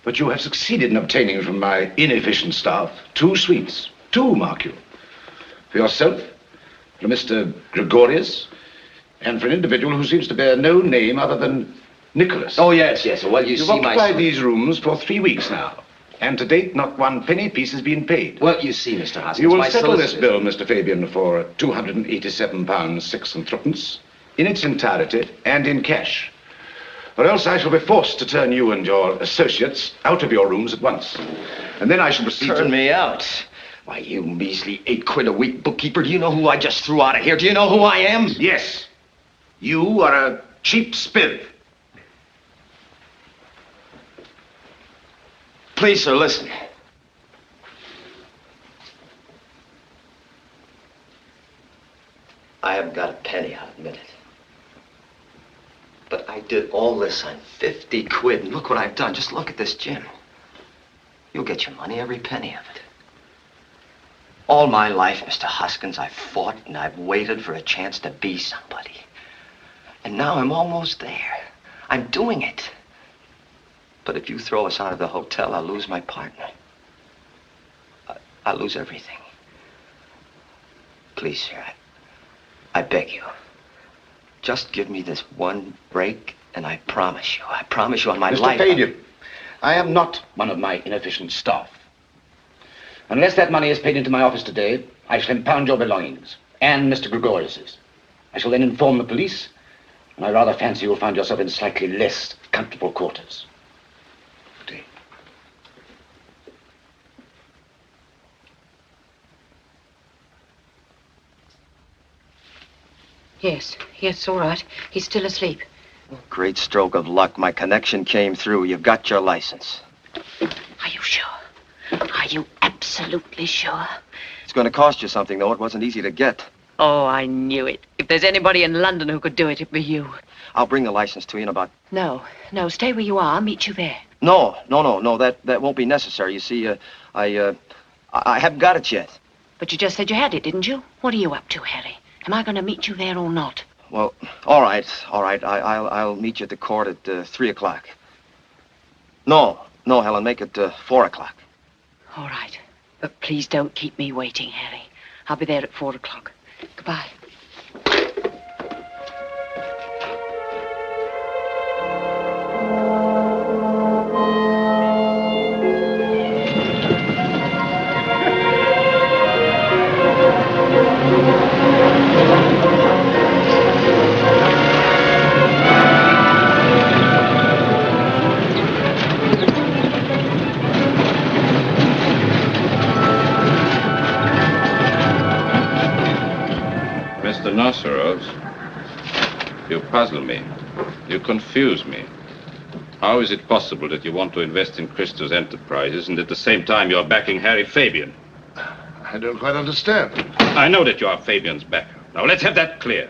But you have succeeded in obtaining from my inefficient staff 2 suites. 2, mark you. For yourself, for Mr. Gregorius, and for an individual who seems to bear no name other than Nicholas. Oh, yes. Well, You've see, my occupied son. these rooms for 3 weeks now. And to date, not 1 penny piece has been paid. Well, you see, Mr. Hoskins, You will my settle this solicitors- bill, Mr. Fabian, for £287, 6 and threepence, in its entirety and in cash. Or else I shall be forced to turn you and your associates out of your rooms at once. And then I shall proceed Turn me out? Why, you measly 8 quid a week bookkeeper, do you know who I just threw out of here? Do you know who I am? Yes. You are a cheap spiv. Please, sir, listen. I haven't got a penny, I'll admit it. But I did all this on 50 quid, and look what I've done. Just look at this gin. You'll get your money, every penny of it. All my life, Mr. Hoskins, I've fought and I've waited for a chance to be somebody. And now I'm almost there. I'm doing it. But if you throw us out of the hotel, I'll lose my partner. I'll lose everything. Please, sir, I beg you. Just give me this one break, and I promise you on my life... Mr. Fabian, I am not one of my inefficient staff. Unless that money is paid into my office today, I shall impound your belongings, and Mr. Gregorius's. I shall then inform the police, and I rather fancy you'll find yourself in slightly less comfortable quarters. Good day. Yes, all right. He's still asleep. Great stroke of luck. My connection came through. You've got your license. Are you sure? Are you absolutely sure? It's going to cost you something, though. It wasn't easy to get. Oh, I knew it. If there's anybody in London who could do it, it'd be you. I'll bring the license to you in about... No, stay where you are. I'll meet you there. No. That won't be necessary. You see, I haven't got it yet. But you just said you had it, didn't you? What are you up to, Harry? Am I going to meet you there or not? Well, all right. I'll meet you at the court at 3 o'clock. No, Helen, make it 4 o'clock. All right. But please don't keep me waiting, Harry. I'll be there at 4 o'clock. Goodbye. Mr. Nosseros, you puzzle me. You confuse me. How is it possible that you want to invest in Christo's enterprises and at the same time you're backing Harry Fabian? I don't quite understand. I know that you are Fabian's backer. Now let's have that clear.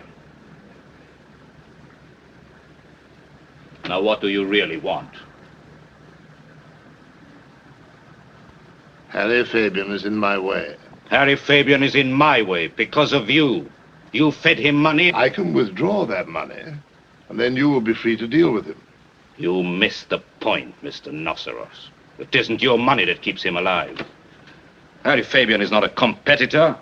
Now what do you really want? Harry Fabian is in my way. Harry Fabian is in my way because of you. You fed him money. I can withdraw that money, and then you will be free to deal with him. You missed the point, Mr. Nosseros. It isn't your money that keeps him alive. Harry Fabian is not a competitor.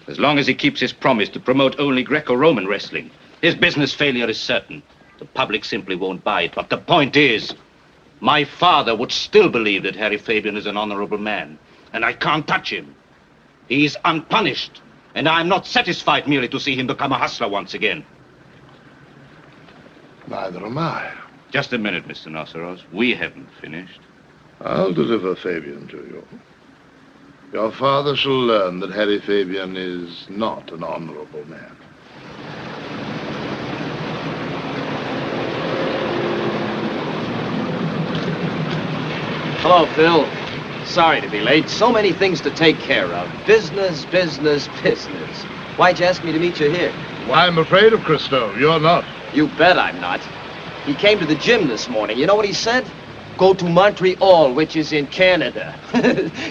As long as he keeps his promise to promote only Greco-Roman wrestling, his business failure is certain. The public simply won't buy it. But the point is, my father would still believe that Harry Fabian is an honorable man, and I can't touch him. He's unpunished, and I'm not satisfied merely to see him become a hustler once again. Neither am I. Just a minute, Mr. Nosseros. We haven't finished. I'll deliver Fabian to you. Your father shall learn that Harry Fabian is not an honorable man. Hello, Phil. Sorry to be late. So many things to take care of. Business. Why'd you ask me to meet you here? Well, I'm afraid of Christo. You're not. You bet I'm not. He came to the gym this morning. You know what he said? Go to Montreal, which is in Canada.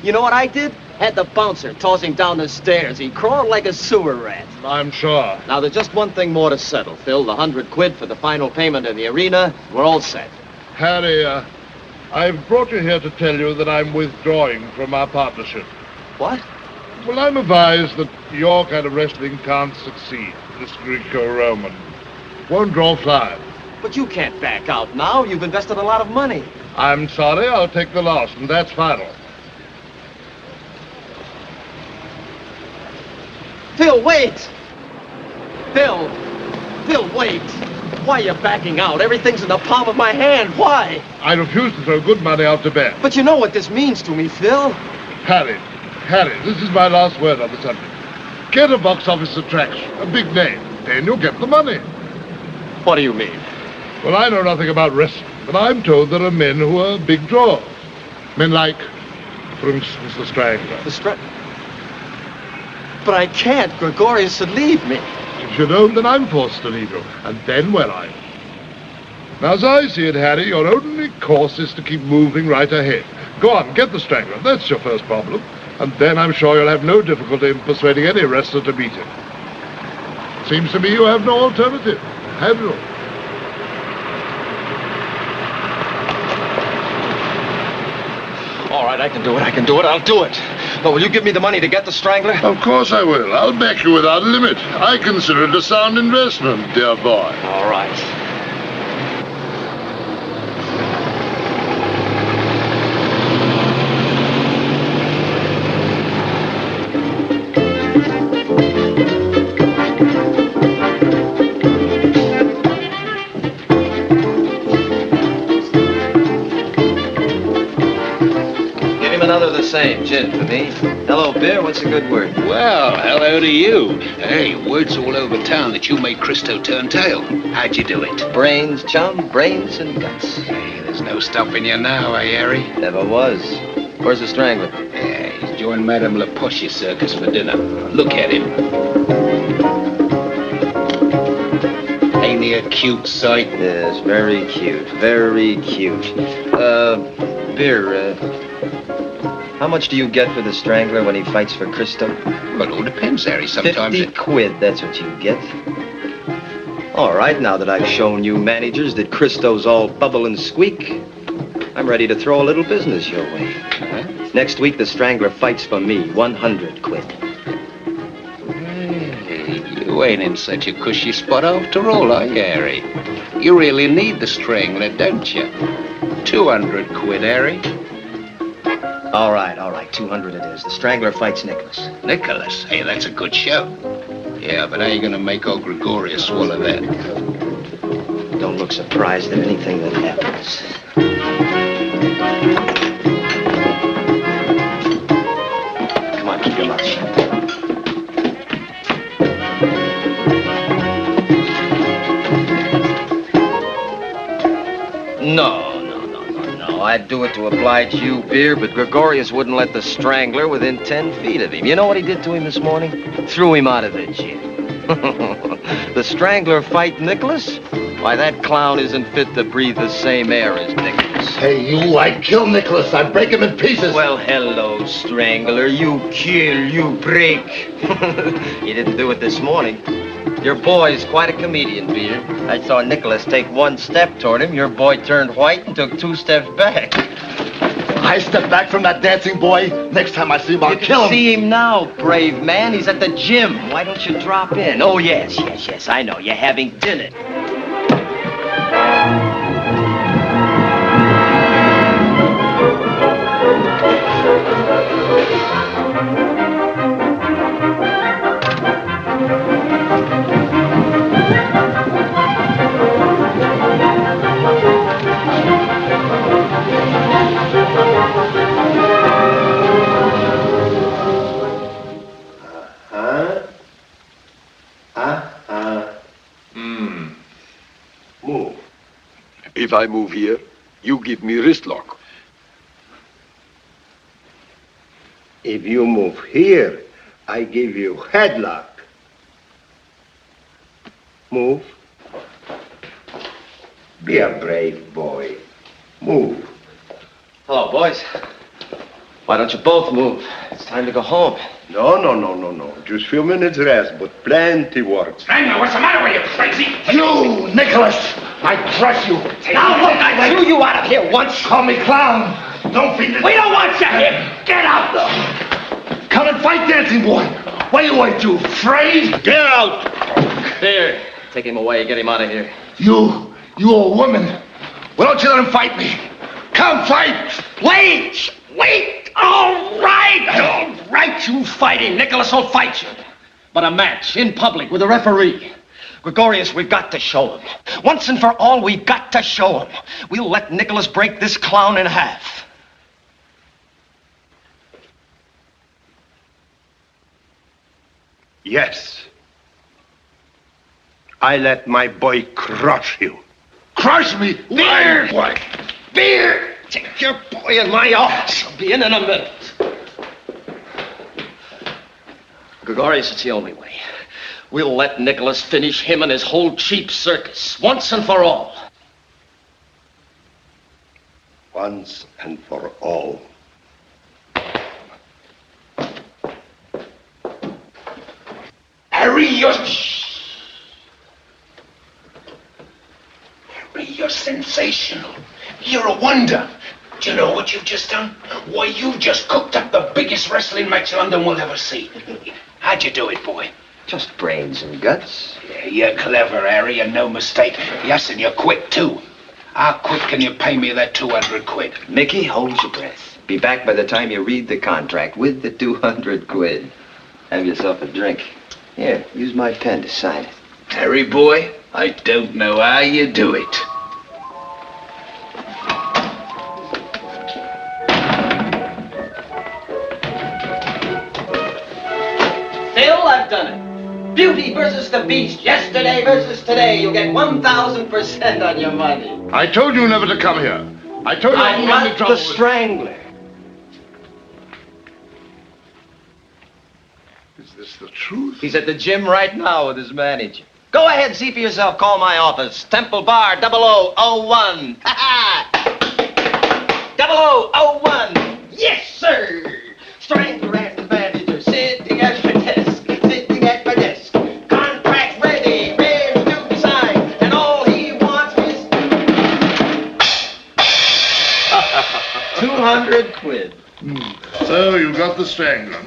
You know what I did? Had the bouncer toss him down the stairs. He crawled like a sewer rat. I'm sure. Now, there's just one thing more to settle, Phil. The £100 for the final payment in the arena. We're all set. Harry, I've brought you here to tell you that I'm withdrawing from our partnership. What? Well, I'm advised that your kind of wrestling can't succeed. This Greco-Roman won't draw flies. But you can't back out now. You've invested a lot of money. I'm sorry, I'll take the loss, and that's final. Phil, wait! Phil, wait! Why are you backing out? Everything's in the palm of my hand. Why? I refuse to throw good money out to bed. But you know what this means to me, Phil. Harry, this is my last word on the subject. Get a box office attraction, a big name, then you'll get the money. What do you mean? Well, I know nothing about wrestling, but I'm told there are men who are big draws. Men like, for instance, the Strangler. The Strangler? But I can't. Gregorius would leave me. If you don't, then I'm forced to leave you. And then where are you? Now, as I see it, Harry, your only course is to keep moving right ahead. Go on, get the Strangler. That's your first problem. And then I'm sure you'll have no difficulty in persuading any wrestler to beat him. Seems to me you have no alternative, have you? All right, I can do it. I'll do it. But will you give me the money to get the Strangler? Of course I will. I'll back you without limit. I consider it a sound investment, dear boy. All right. Another the same, gin for me. Hello, beer, what's a good word? Well, hello to you. Hey, word's all over town that you made Christo turn tail. How'd you do it? Brains, chum, brains and guts. Hey, there's no stopping you now, eh, Harry? Never was. Where's the Strangler? Yeah, he's joined Madame Lapoche's circus for dinner. Look at him. Ain't he a cute sight? Yes, very cute, very cute. Beer, how much do you get for the Strangler when he fights for Christo? Well, it all depends, Harry. Sometimes 50 quid, that's what you get. All right, now that I've shown you managers that Christo's all bubble and squeak, I'm ready to throw a little business your way. Next week, the Strangler fights for me, 100 quid. Hey, you ain't in such a cushy spot after all, are you, Harry? You really need the Strangler, don't you? 200 quid, Harry. All right, 200 it is. The Strangler fights Nicholas. Nicholas? Hey, that's a good show. Yeah, but how you gonna make old Gregorius swallow that? Don't look surprised at anything that happens. Come on, keep your mouth shut. No, I'd do it to oblige you, Beer, but Gregorius wouldn't let the Strangler within 10 feet of him. You know what he did to him this morning? Threw him out of the gym. The Strangler fight Nicholas? Why, that clown isn't fit to breathe the same air as Nicholas. Hey, you, I'd kill Nicholas. I'd break him in pieces. Well, hello, Strangler. You kill, you break. He didn't do it this morning. Your boy's quite a comedian, Beer. I saw Nicholas take one step toward him. Your boy turned white and took 2 steps back. I step back from that dancing boy. Next time I see him, I'll kill him. See him now, brave man. He's at the gym. Why don't you drop in? Oh, yes, I know. You're having dinner. Move. If I move here, you give me wrist lock. If you move here, I give you headlock. Be a brave boy. Move. Hello, boys. Why don't you both move? It's time to go home. No. Just a few minutes rest, but plenty work. Strangler, what's the matter with you, crazy? You, Nicholas! I crush you. Now look, I threw you out of here once. Call me clown. Don't be the... We don't want you here. Get out. Come and fight, dancing boy. What are you afraid? Get out. Here, take him away. Get him out of here. You old woman. Why don't you let him fight me? Come fight. Wait. All right, you fight him. Nicholas will fight you. But a match in public with a referee. Gregorius, we've got to show him. Once and for all, we've got to show him. We'll let Nicholas break this clown in half. Yes. I let my boy crush you. Crush me? Beer! What? Beer! Take your boy in my office. I'll be in a minute. Gregorius, it's the only way. We'll let Nicholas finish him and his whole cheap circus, once and for all. Once and for all. Harry, you're sensational. You're a wonder. Do you know what you've just done? Why, you've just cooked up the biggest wrestling match London will ever see. How'd you do it, boy? Just brains and guts. Yeah, you're clever, Harry, and no mistake. Yes, and you're quick, too. How quick can you pay me that 200 quid? Mickey, hold your breath. Be back by the time you read the contract with the 200 quid. Have yourself a drink. Here, use my pen to sign it. Harry, boy, I don't know how you do it. Phil, I've done it. Beauty versus the Beast. Yesterday versus today. You'll get 1,000% on your money. I told you never to come here. I told you I'm not to not trouble the strangler. Is this the truth? He's at the gym right now with his manager. Go ahead, see for yourself. Call my office. Temple Bar 0001. Ha ha! 0001. Yes, sir. Strangler and the manager sitting at my desk. Sitting at my desk. Contract ready. Ready to be signed. And all he wants is 200 quid. So you got the strangler.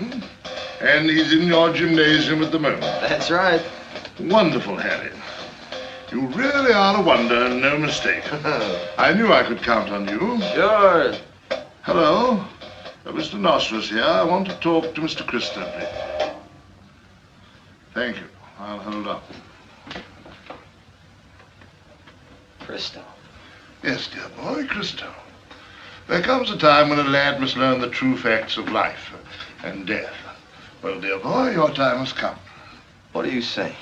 And he's in your gymnasium at the moment. That's right. Wonderful, Harry. You really are a wonder, and no mistake. I knew I could count on you. Sure. Hello. Mr. Nostr's here. I want to talk to Mr. Christo, please. Thank you. I'll hold up. Christo. Yes, dear boy, Christo. There comes a time when a lad must learn the true facts of life and death. Well, dear boy, your time has come. What are you saying?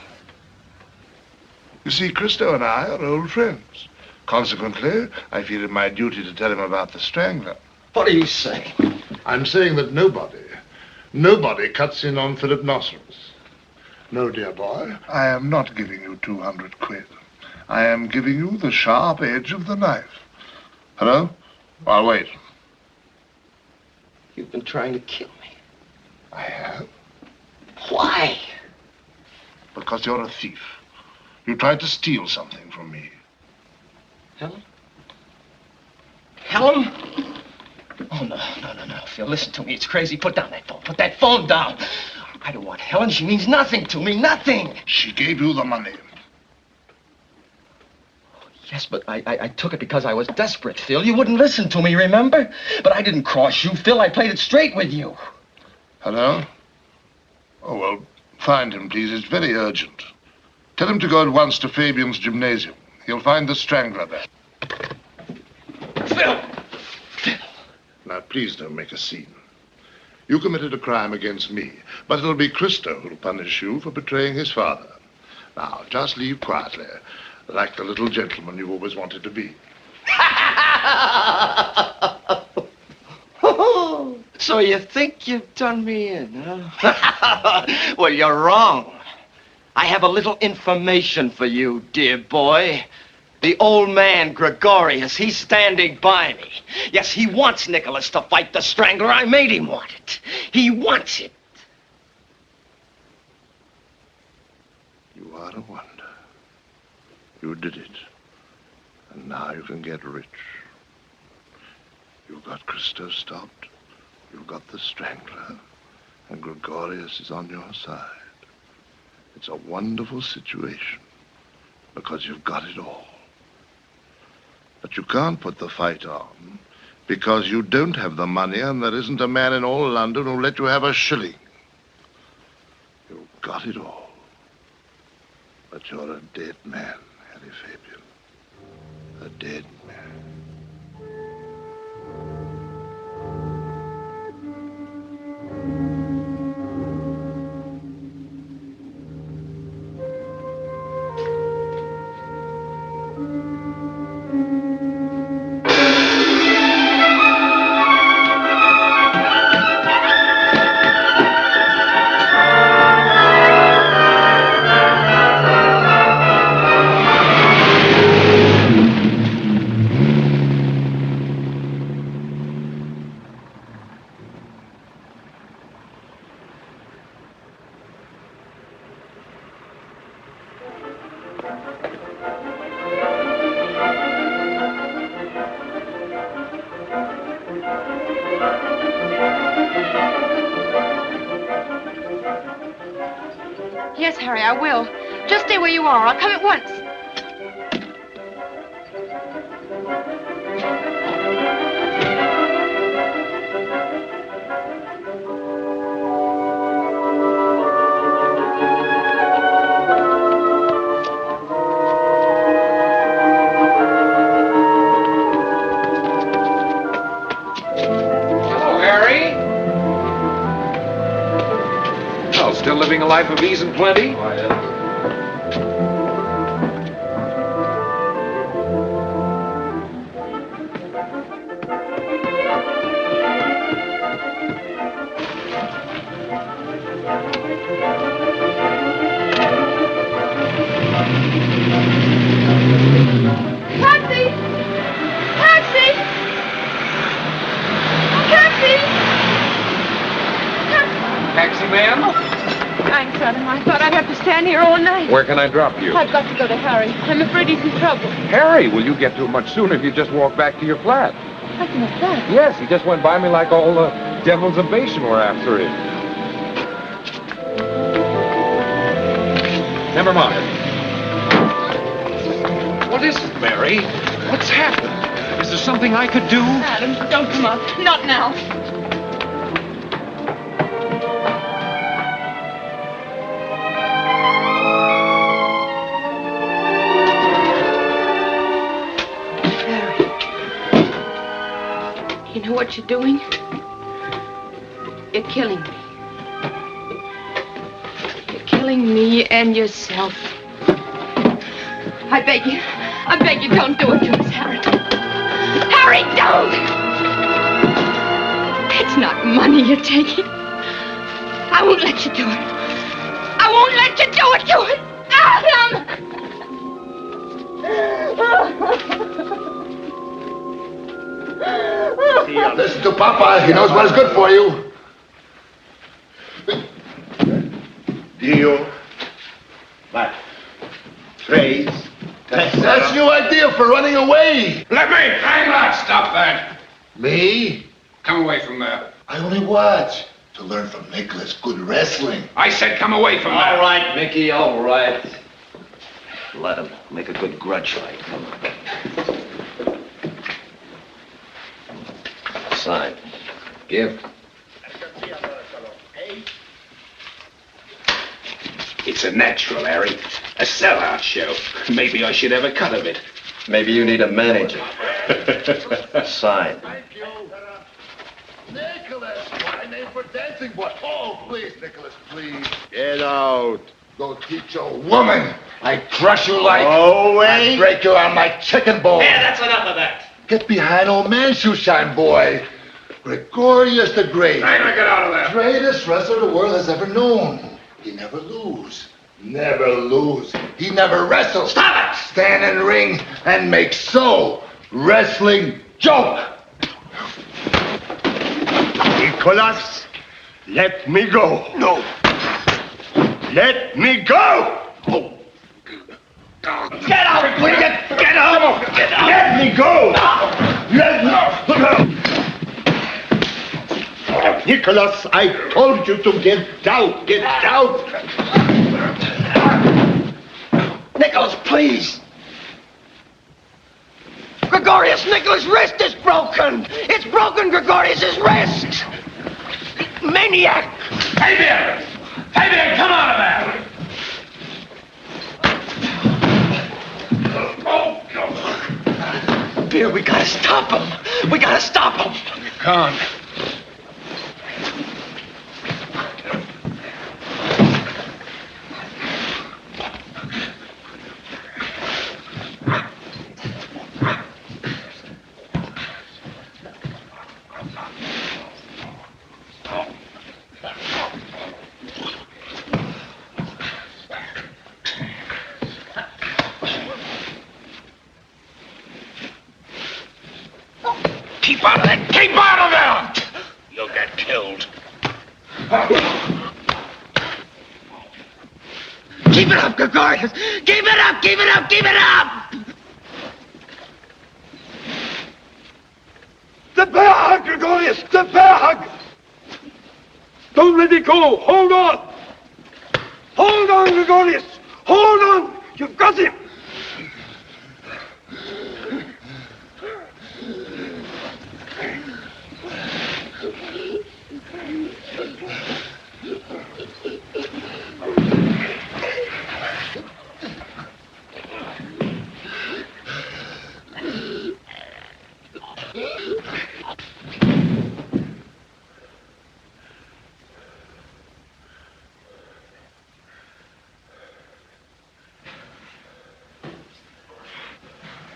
You see, Christo and I are old friends. Consequently, I feel it my duty to tell him about the strangler. What are you saying? I'm saying that nobody cuts in on Philip Nostrils. No, dear boy, I am not giving you 200 quid. I am giving you the sharp edge of the knife. Hello? I'll wait. You've been trying to kill me. I have. Why? Because you're a thief. You tried to steal something from me. Helen? Helen? Oh, no, Phil, listen to me. It's crazy. Put down that phone. Put that phone down. I don't want Helen. She means nothing to me. Nothing. She gave you the money. Yes, but I took it because I was desperate, Phil. You wouldn't listen to me, remember? But I didn't cross you, Phil. I played it straight with you. Hello? Oh, well, find him, please. It's very urgent. Tell him to go at once to Fabian's gymnasium. He'll find the strangler there. Phil! Now, please don't make a scene. You committed a crime against me, but it'll be Christo who'll punish you for betraying his father. Now, just leave quietly, like the little gentleman you always wanted to be. So you think you've done me in, huh? Well, you're wrong. I have a little information for you, dear boy. The old man, Gregorius, he's standing by me. Yes, he wants Nicholas to fight the Strangler. I made him want it. He wants it. You are a wonder. You did it. And now you can get rich. You've got Christo stopped. You've got the Strangler. And Gregorius is on your side. It's a wonderful situation. Because you've got it all. But you can't put the fight on. Because you don't have the money and there isn't a man in all London who'll let you have a shilling. You've got it all. But you're a dead man, Harry Fabian. A dead man. Yes, Harry, I will. Just stay where you are. I'll come at once. Hello, Harry. Oh, still living a life of ease and plenty? Taxi! Taxi! Taxi! Taxi man? Thanks, Adam. I thought I'd have to stand here all night. Where can I drop you? I've got to go to Harry. I'm afraid he's in trouble. Harry, will you get to him much sooner if you just walk back to your flat? What's in the flat? Yes, he just went by me like all the devils of Bashan were after him. Never mind. What is it, Mary? What's happened? Is there something I could do? Adam, don't come up. Not now. You know what you're doing? You're killing me. You're killing me and yourself. I beg you, don't do it to us, Harry. Harry, don't! It's not money you're taking. I won't let you do it. I won't let you do it to it! Here, listen to Papa. He knows what is good for you. Dio. What? Trace. That's your idea for running away. Let me! Hang on! Stop that! Me? Come away from there. I only watch to learn from Nicholas good wrestling. I said come away from there. All right, Mickey, all right. Let him make a good grudge fight. Come on. Sign. Give. It's a natural, Harry. A sellout show. Maybe I should have a cut of it. Maybe you need a manager. Sign. Nicholas, my name for dancing boy. Oh, please, Nicholas, please. Get out. Go teach a woman. I crush you like... Oh, wait. I break you on my chicken bone. Yeah, that's enough of that. Get behind old man, shoeshine boy. Gregorius the Great. Hey, get out of there. Greatest wrestler the world has ever known. He never lose. Never lose. He never wrestles. Stop it! Stand in ring and make so. Wrestling joke. Nicholas, let me go. No. Let me go! Get out! Will you get out! Get out! Let me go! Let me go! Nicholas, I told you to get out! Get out! Nicholas, please! Gregorius, Nicholas' wrist is broken! It's broken, Gregorius' wrist! Maniac! Fabian! Fabian, come out of there! Beer, we gotta stop him! We gotta stop him! You can't. Keep out of there! Keep out of there! You'll get killed. Keep it up, Gregorius! Keep it up! Keep it up! Keep it up! The bag, Gregorius! The bag! Don't let it go! Hold on! Hold on, Gregorius! Hold on! You've got him!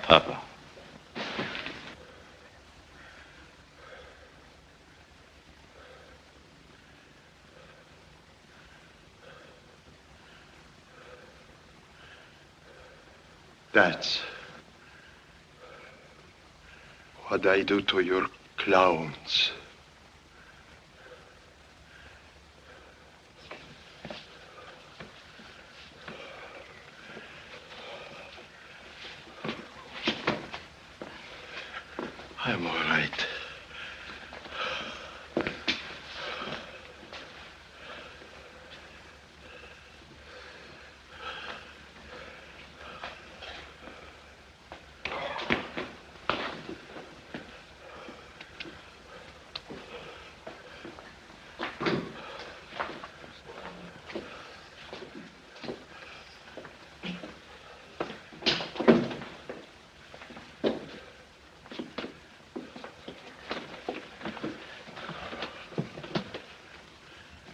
Papa. That's what I do to your clowns. I'm all right.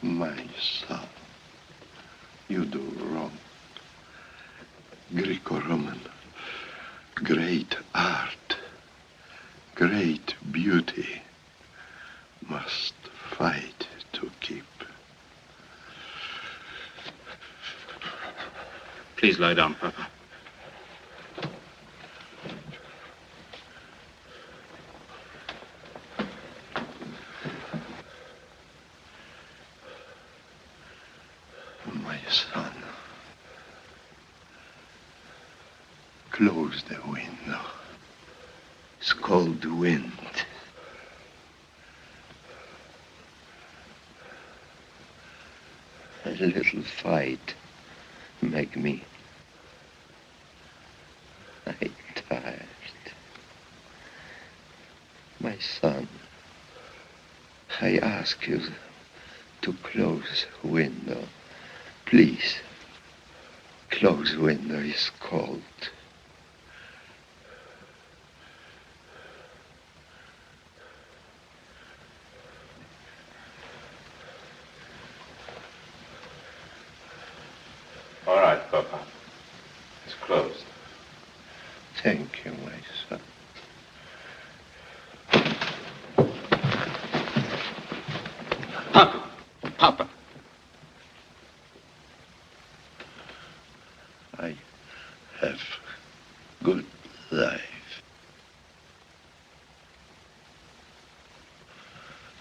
My son, you do wrong. Greco-Roman, great art, great beauty must fight to keep. Please lie down, Papa. My son, close the window. It's cold wind. A little fight make me. I'm tired. My son, I ask you to close window. Please, close window, it's cold. All right, Papa. It's closed. Thank you, my son. Papa, Papa.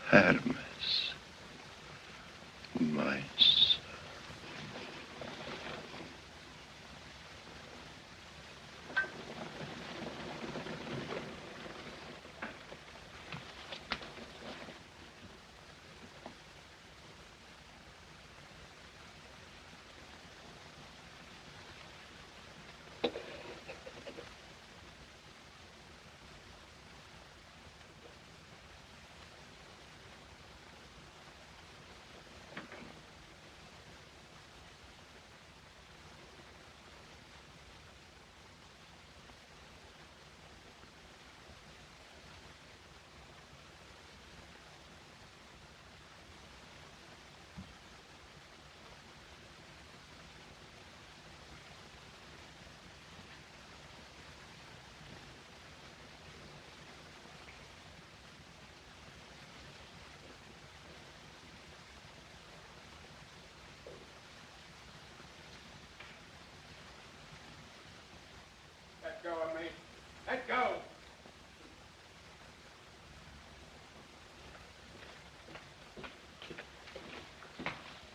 Hermes. Mice. Let go of me. Let go.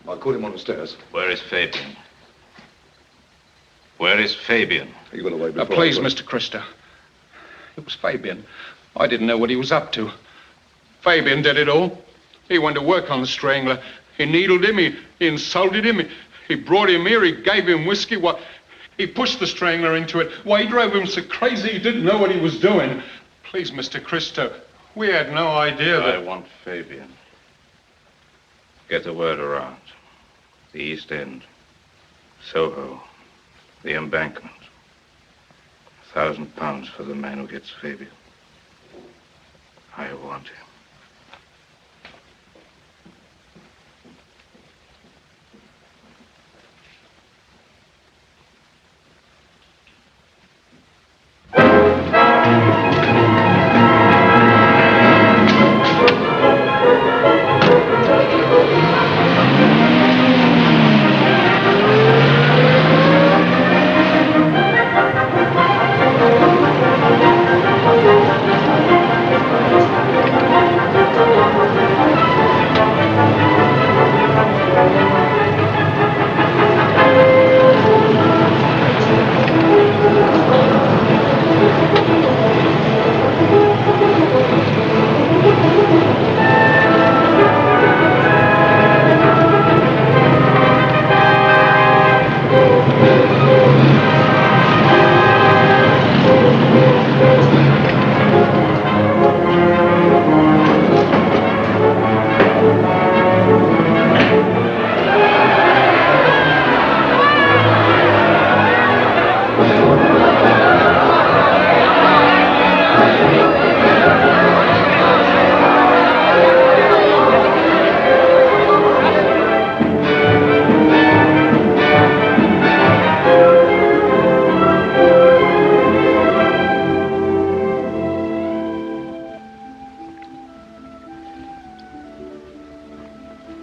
I caught him on the stairs. Where is Fabian? Where is Fabian? He went away Now, before. please, Mr. Christo. It was Fabian. I didn't know what he was up to. Fabian did it all. He went to work on the strangler. He needled him. He insulted him. He brought him here. He gave him whiskey. Why, he pushed the strangler into it. Why, he drove him so crazy he didn't know what he was doing. Please, Mr. Christo, we had no idea that... I want Fabian. Get the word around. The East End, Soho, the Embankment. £1,000 for the man who gets Fabian. I want him.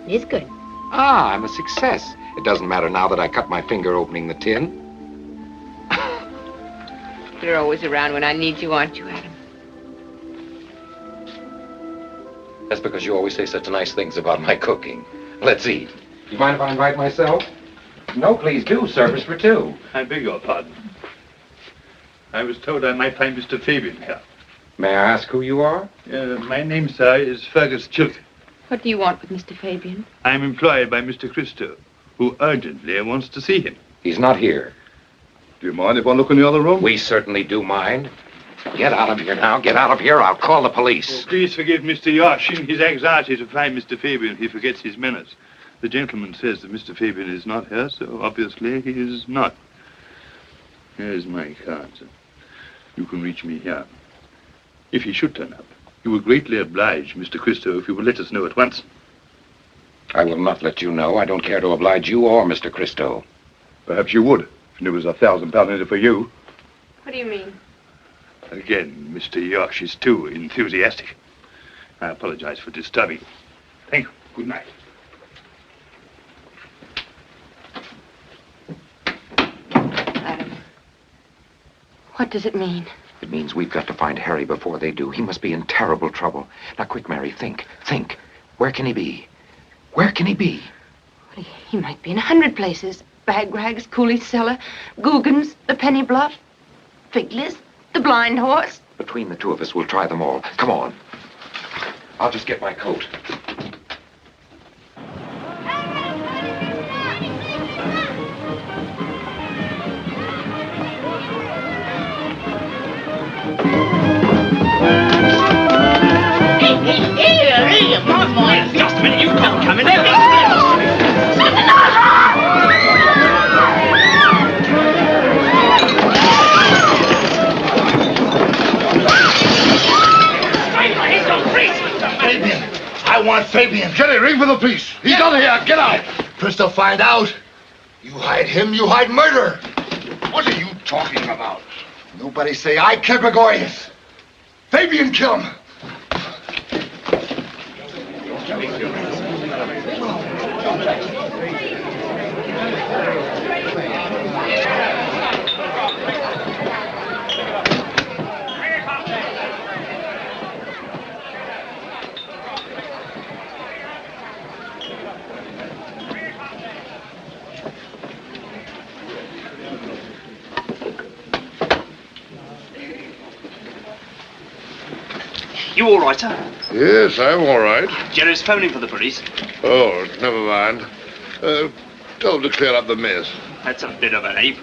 It's good. Ah, I'm a success. It doesn't matter now that I cut my finger opening the tin. You're always around when I need you, aren't you, Adam? That's because you always say such nice things about my cooking. Let's eat. You mind if I invite myself? No, please do. Service for two. I beg your pardon. I was told I might find Mr. Fabian here. May I ask who you are? My name, sir, is Fergus Chilton. What do you want with Mr. Fabian? I'm employed by Mr. Christo, who urgently wants to see him. He's not here. Do you mind if I look in the other room? We certainly do mind. Get out of here now. Get out of here. I'll call the police. Oh, please forgive Mr. Yosh. In his anxiety to find Mr. Fabian, he forgets his manners. The gentleman says that Mr. Fabian is not here, so obviously he is not. Here's my card, sir. You can reach me here. If he should turn up, you would greatly oblige Mr. Christo if you would let us know at once. I will not let you know. I don't care to oblige you or Mr. Christo. Perhaps you would, if there was £1,000 in it for you. What do you mean? Again, Mr. Yosh is too enthusiastic. I apologize for disturbing you. Thank you. Good night. Adam, what does it mean? It means we've got to find Harry before they do. He must be in terrible trouble. Now, quick, Mary, think. Where can he be? Where can he be? He might be in 100 places. Bag Rags, Cooley's Cellar, Guggen's, the Penny Bluff, Figler's, the Blind Horse. Between the two of us, we'll try them all. Come on. I'll just get my coat. Here, boy. Just a minute, you can't come in. Fabian! I want Fabian! Jenny, ring for the police! He's out here! Get out! First they'll find out. You hide him, you hide murder! What are you talking about? Nobody say I killed Gregorius! Fabian killed him! You all right, sir? Yes, I'm all right. Jerry's phoning for the police. Oh, never mind. Tell him to clear up the mess. That's a bit of an ape.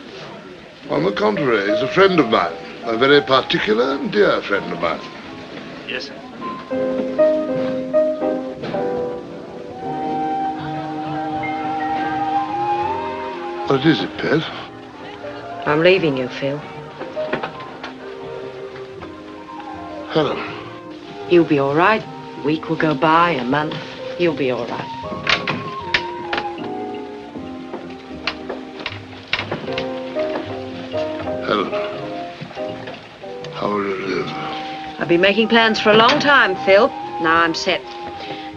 On the contrary, he's a friend of mine. A very particular and dear friend of mine. Yes, sir. What is it, Pet? I'm leaving you, Phil. Helen. You'll be all right. A week will go by, a month. You'll be all right. Helen. How will you live? I've been making plans for a long time, Phil. Now I'm set.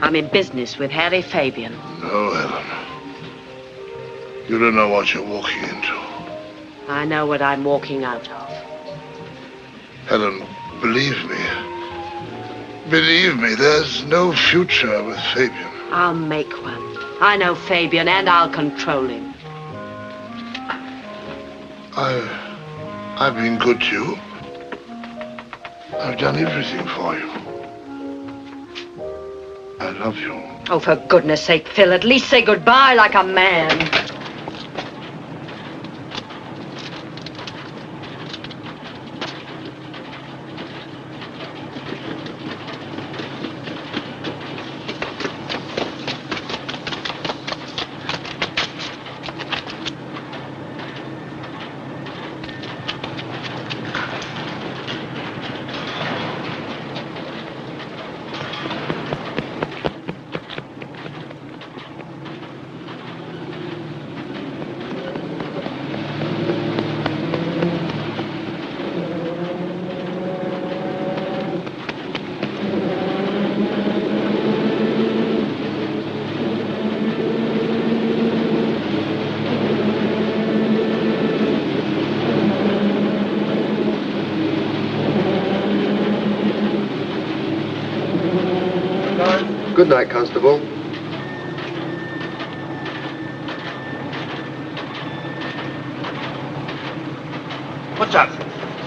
I'm in business with Harry Fabian. No, Helen. You don't know what you're walking into. I know what I'm walking out of. Helen, believe me. Believe me, there's no future with Fabian. I'll make one. I know Fabian, and I'll control him. I've been good to you. I've done everything for you. I love you. Oh, for goodness sake, Phil, at least say goodbye like a man. Good night, Constable. What's up?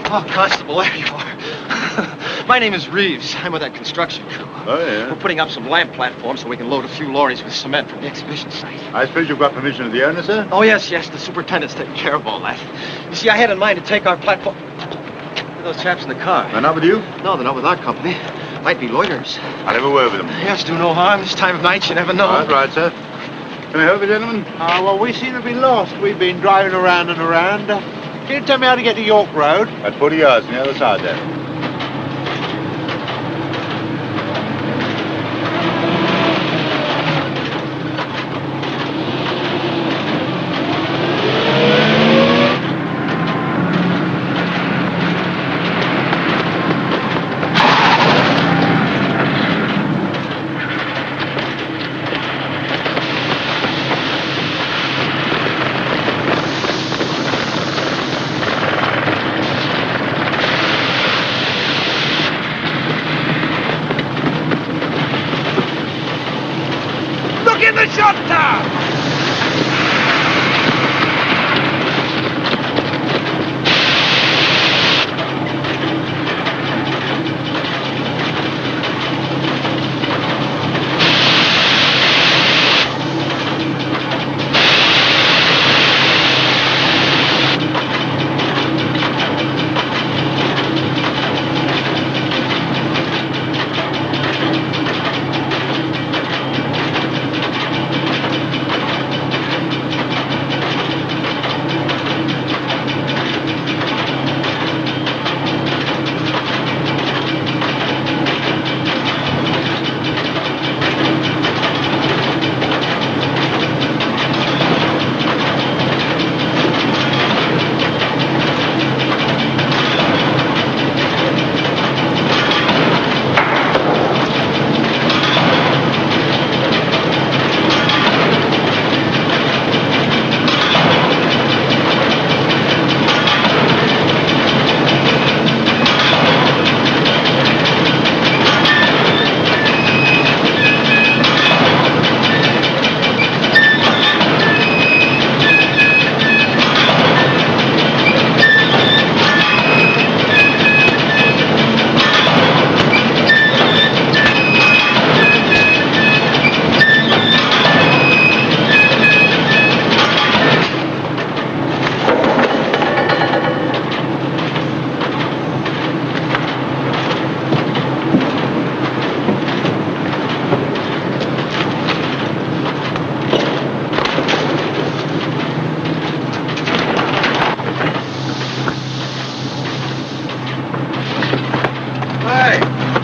Oh, Constable, there you are. My name is Reeves. I'm with that construction crew. Oh, yeah? We're putting up some lamp platforms so we can load a few lorries with cement from the exhibition site. I suppose you've got permission of the owner, sir? Oh, yes. The superintendent's taking care of all that. You see, I had in mind to take our platform... Those chaps in the car. They're not with you? No, they're not with our company. Might be loiterers. I'll have a word with them. Yes, do no harm. This time of night, you never know. That's right, sir. Can I help you, gentlemen? Well, we seem to be lost. We've been driving around and around. Can you tell me how to get to York Road? At 40 yards on the other side there. Prosciutto!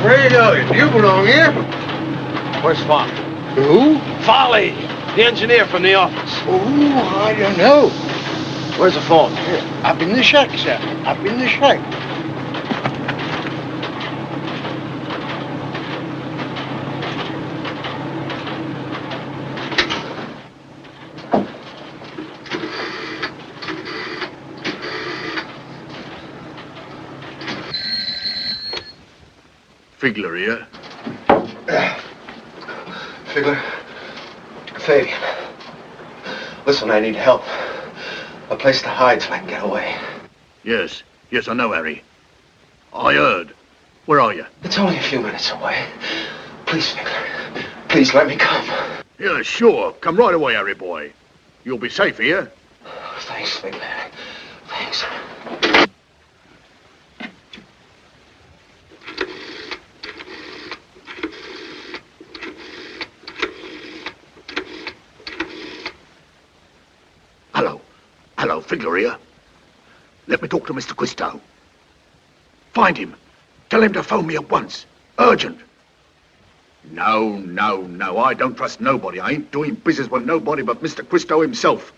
Where you going? You belong here. Where's Farley? Who? Farley, the engineer from the office. Oh, I don't know. Where's the phone? Up in the shack, sir. Up in the shack. Figler here. Figler. Fabian. Listen, I need help. A place to hide till I can get away. Yes, I know, Harry. I heard. Where are you? It's only a few minutes away. Please, Figler. Please let me come. Yeah, sure. Come right away, Harry boy. You'll be safe here. Thanks, Figler. Thanks. Hello, Figler here. Let me talk to Mr. Christo. Find him. Tell him to phone me at once. Urgent. No. I don't trust nobody. I ain't doing business with nobody but Mr. Christo himself.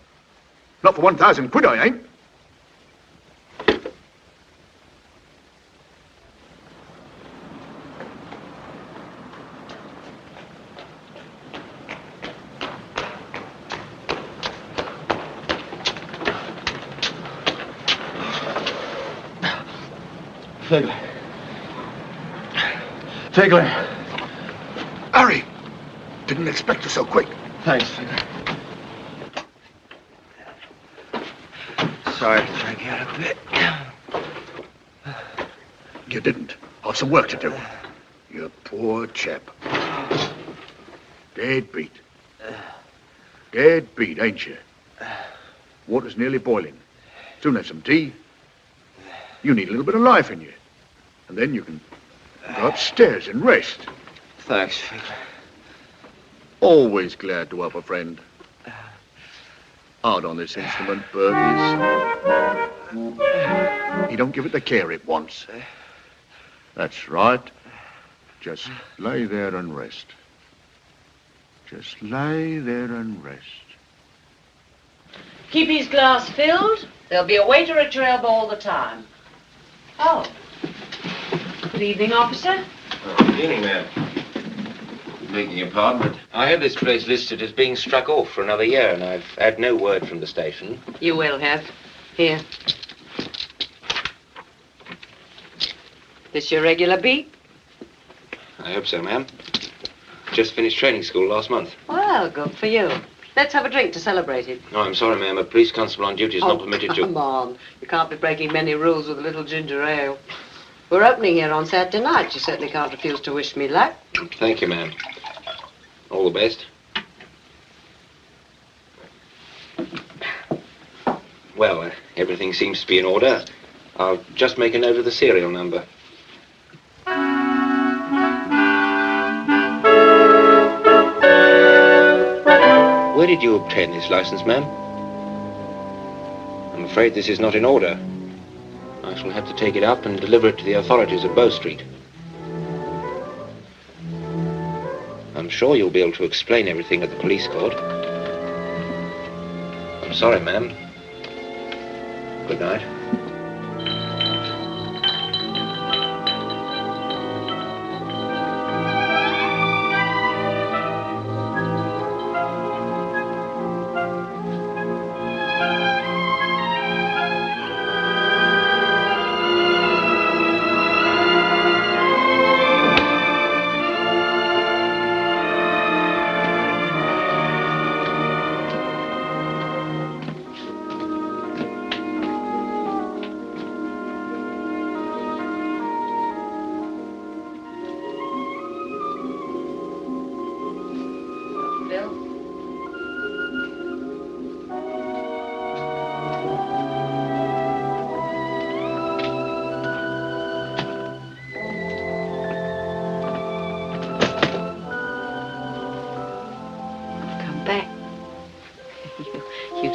Not for 1,000 quid, I ain't. Figler. Harry! Didn't expect you so quick. Thanks, Figler. Sorry to drag you out a bit. You didn't. I've some work to do. You poor chap. Dead beat. Dead beat, ain't you? Water's nearly boiling. Soon have some tea. You need a little bit of life in you. And then you can go upstairs and rest. Thanks, Figler. Always glad to help a friend. Hard on this instrument, Berties. You don't give it the care it wants. That's right. Just lay there and rest. Just lay there and rest. Keep his glass filled. There'll be a waiter at your elbow all the time. Oh. Good evening, officer. Good evening, ma'am. Begging your pardon, but I had this place listed as being struck off for another year, and I've had no word from the station. You will have. Here. This your regular beat? I hope so, ma'am. Just finished training school last month. Well, Well, good for you. Let's have a drink to celebrate it. No, I'm sorry, ma'am. A police constable on duty is not permitted to. Come on. You can't be breaking many rules with a little ginger ale. We're opening here on Saturday night. You certainly can't refuse to wish me luck. Thank you, ma'am. All the best. Well, everything seems to be in order. I'll just make a note of the serial number. Where did you obtain this license, ma'am? I'm afraid this is not in order. I shall have to take it up and deliver it to the authorities of Bow Street. I'm sure you'll be able to explain everything at the police court. I'm sorry, ma'am. Good night.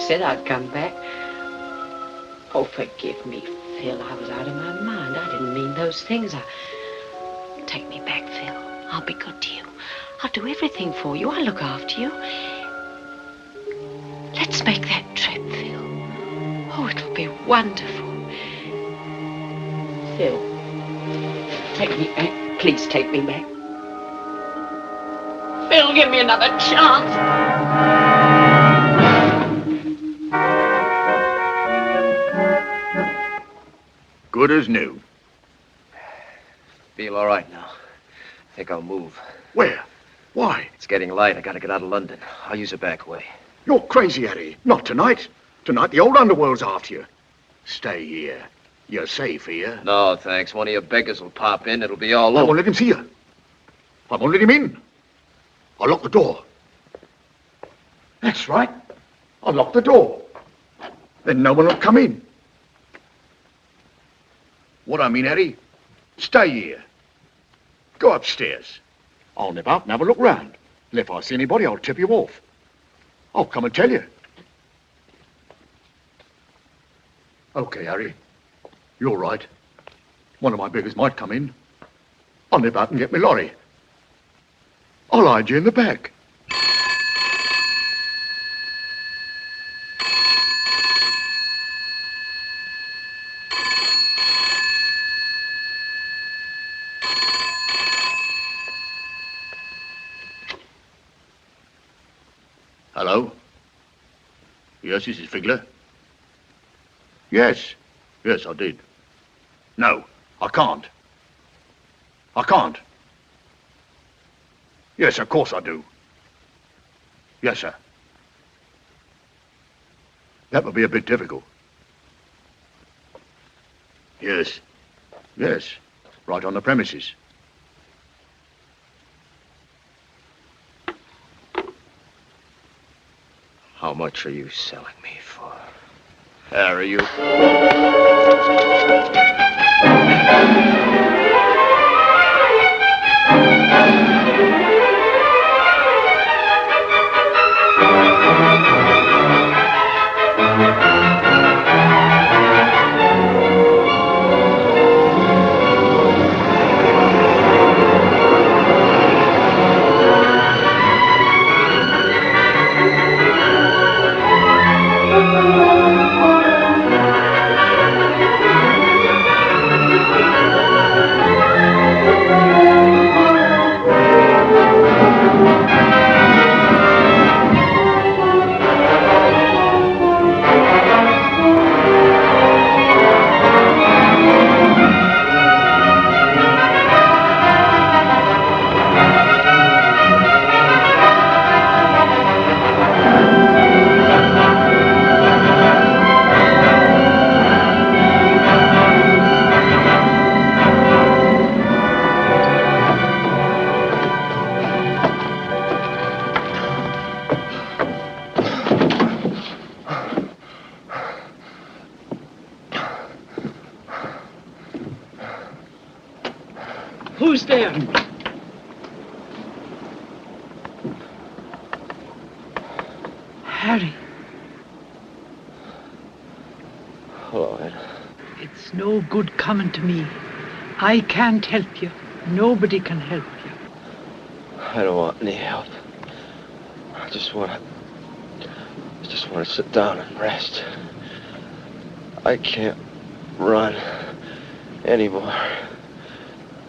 Said I'd come back. Oh, forgive me, Phil. I was out of my mind. I didn't mean those things. Take me back, Phil. I'll be good to you. I'll do everything for you. I'll look after you. Let's make that trip, Phil. Oh, it'll be wonderful. Phil, take me back. Please take me back. Phil, give me another chance. Good as new. Feel all right now. I think I'll move. Where? Why? It's getting light. I gotta get out of London. I'll use a back way. You're crazy, Harry. Not tonight. Tonight the old underworld's after you. Stay here. You're safe here. No, thanks. One of your beggars will pop in. It'll be all I over. won't let him see you. I won't let him in. I'll lock the door. That's right. I'll lock the door. Then no one will come in. What I mean, Harry, stay here. Go upstairs. I'll nip out and have a look round. And if I see anybody, I'll tip you off. I'll come and tell you. Okay, Harry. You're right. One of my beggars might come in. I'll nip out and get my lorry. I'll hide you in the back. Hello? Yes, this is Figler. Yes. Yes, I did. No, I can't. I can't. Yes, of course I do. Yes, sir. That would be a bit difficult. Yes. Yes. Right on the premises. How much are you selling me for? Are you? there? Harry. Hello, Ed. It's no good coming to me. I can't help you. Nobody can help you. I don't want any help. I just want to sit down and rest. I can't run anymore.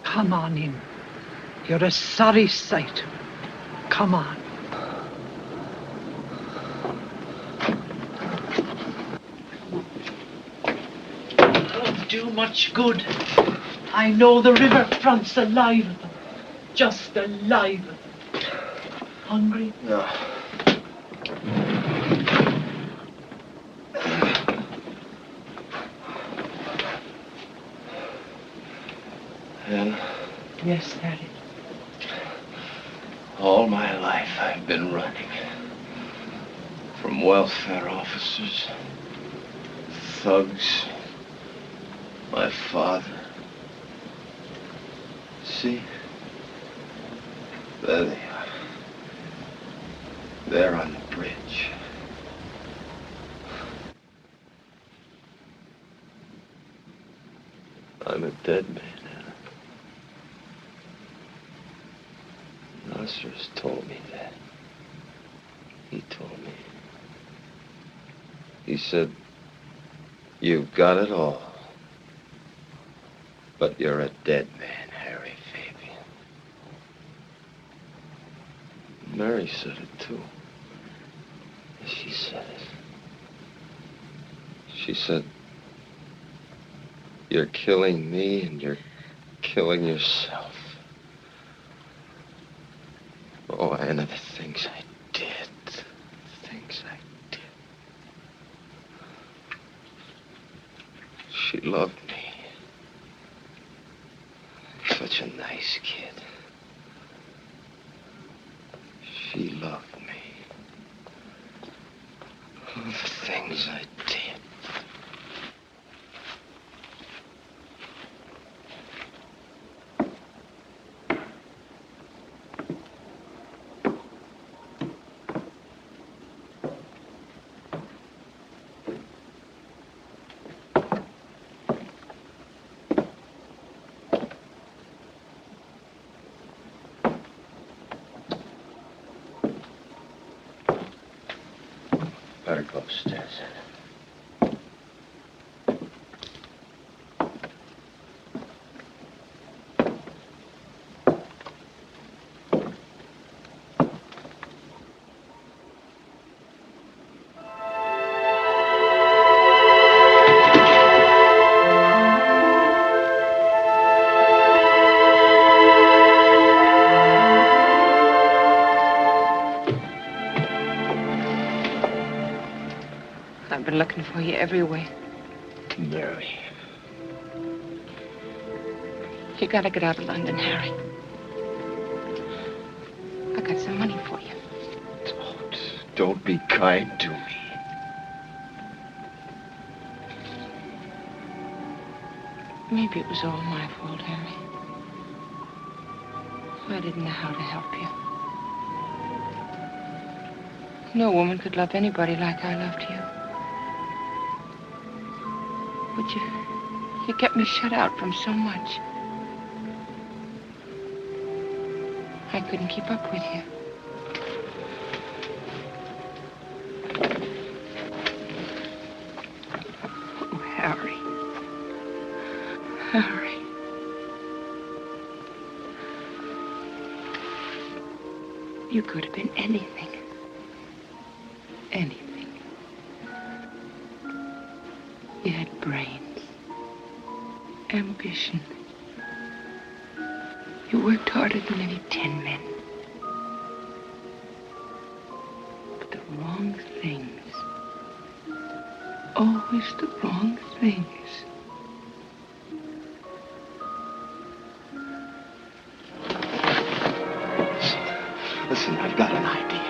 Come on in. You're a sorry sight. Come on. Don't do much good. I know the riverfront's alive with them. Just alive with them. Hungry? No. And Yes, Harry. all my life I've been running. From welfare officers, thugs, my father. See? There they are. There on the bridge. I'm a dead man. Nasser's told me that. He told me. He said, you've got it all. But you're a dead man, Harry Fabian. Mary said it too. She said it. She said, you're killing me and you're killing yourself. Oh, and the things I did. Things I did. She loved me. Such a nice kid. She loved me. Oh, the things I did. Better go upstairs. I've been looking for you everywhere. Mary. You gotta get out of London, Harry. I got some money for you. Don't be kind to me. Maybe it was all my fault, Harry. I didn't know how to help you. No woman could love anybody like I loved you. But you kept me shut out from so much. I couldn't keep up with you. Oh, Harry. Harry. You could have been anything. Anything. You had brains, ambition. You worked harder than any 10 men. But the wrong things. Always the wrong things. Listen, I've got an idea.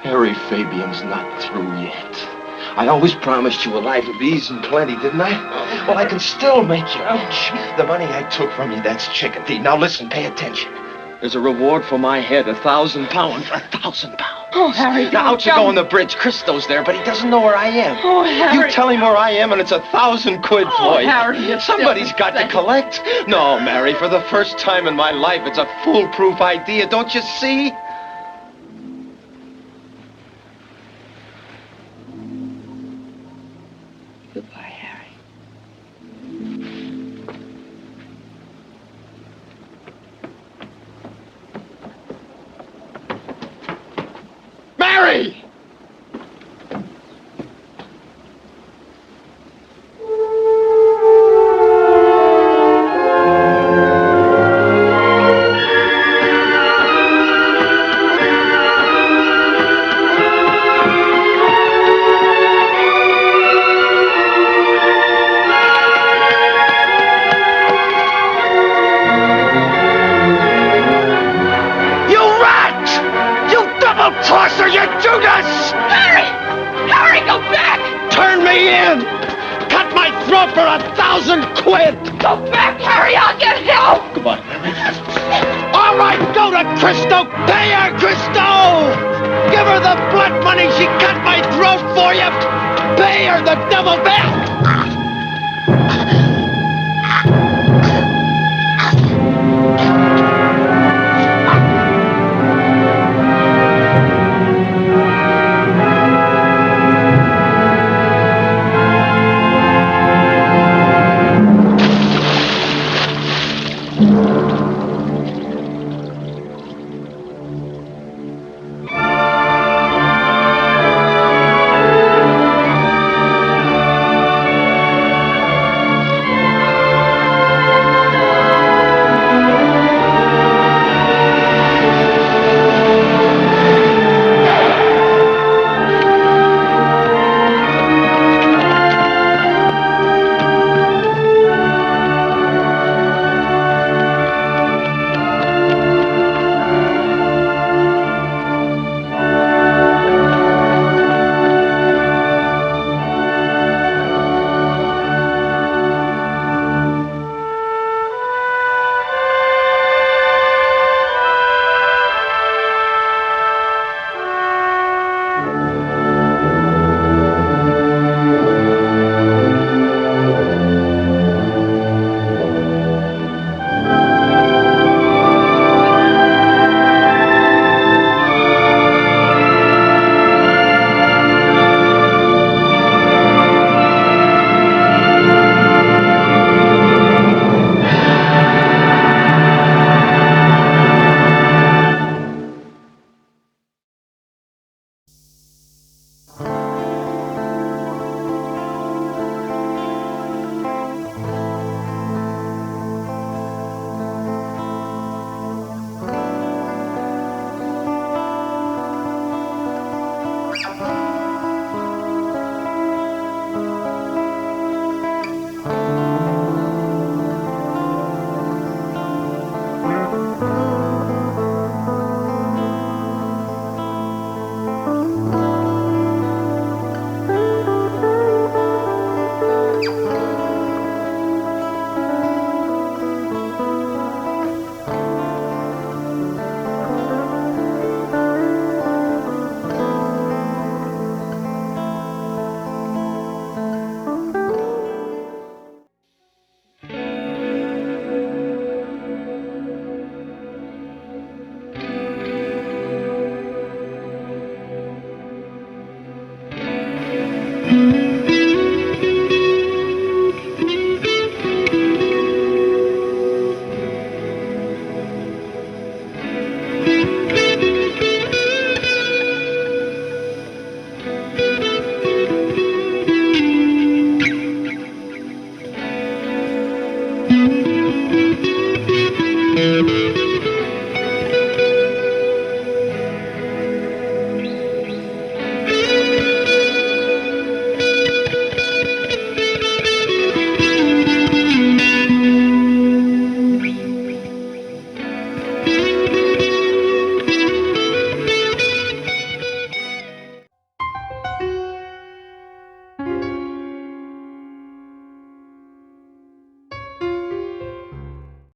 Harry Fabian's not through yet. I always promised you a life of ease and plenty, didn't I? Well, I can still make you rich. The money I took from you, that's chicken feed. Now listen, pay attention. There's a reward for my head, £1,000. £1,000. Oh, Harry, Now, out you go on the bridge. Christo's there, but he doesn't know where I am. Oh, Harry. You tell him where I am, and it's £1,000 for you. Harry, it's Somebody's got to collect. No, Mary, for the first time in my life, it's a foolproof idea. Don't you see? Goodbye, Harry. Mary! Crosser, you Judas! Harry! Harry, go back! Turn me in! Cut my throat for £1,000! Go back, Harry! I'll get help! Goodbye, Mary. All right, go to Christo! Pay her, Christo! Give her the blood money she cut my throat for you! Pay her the double back!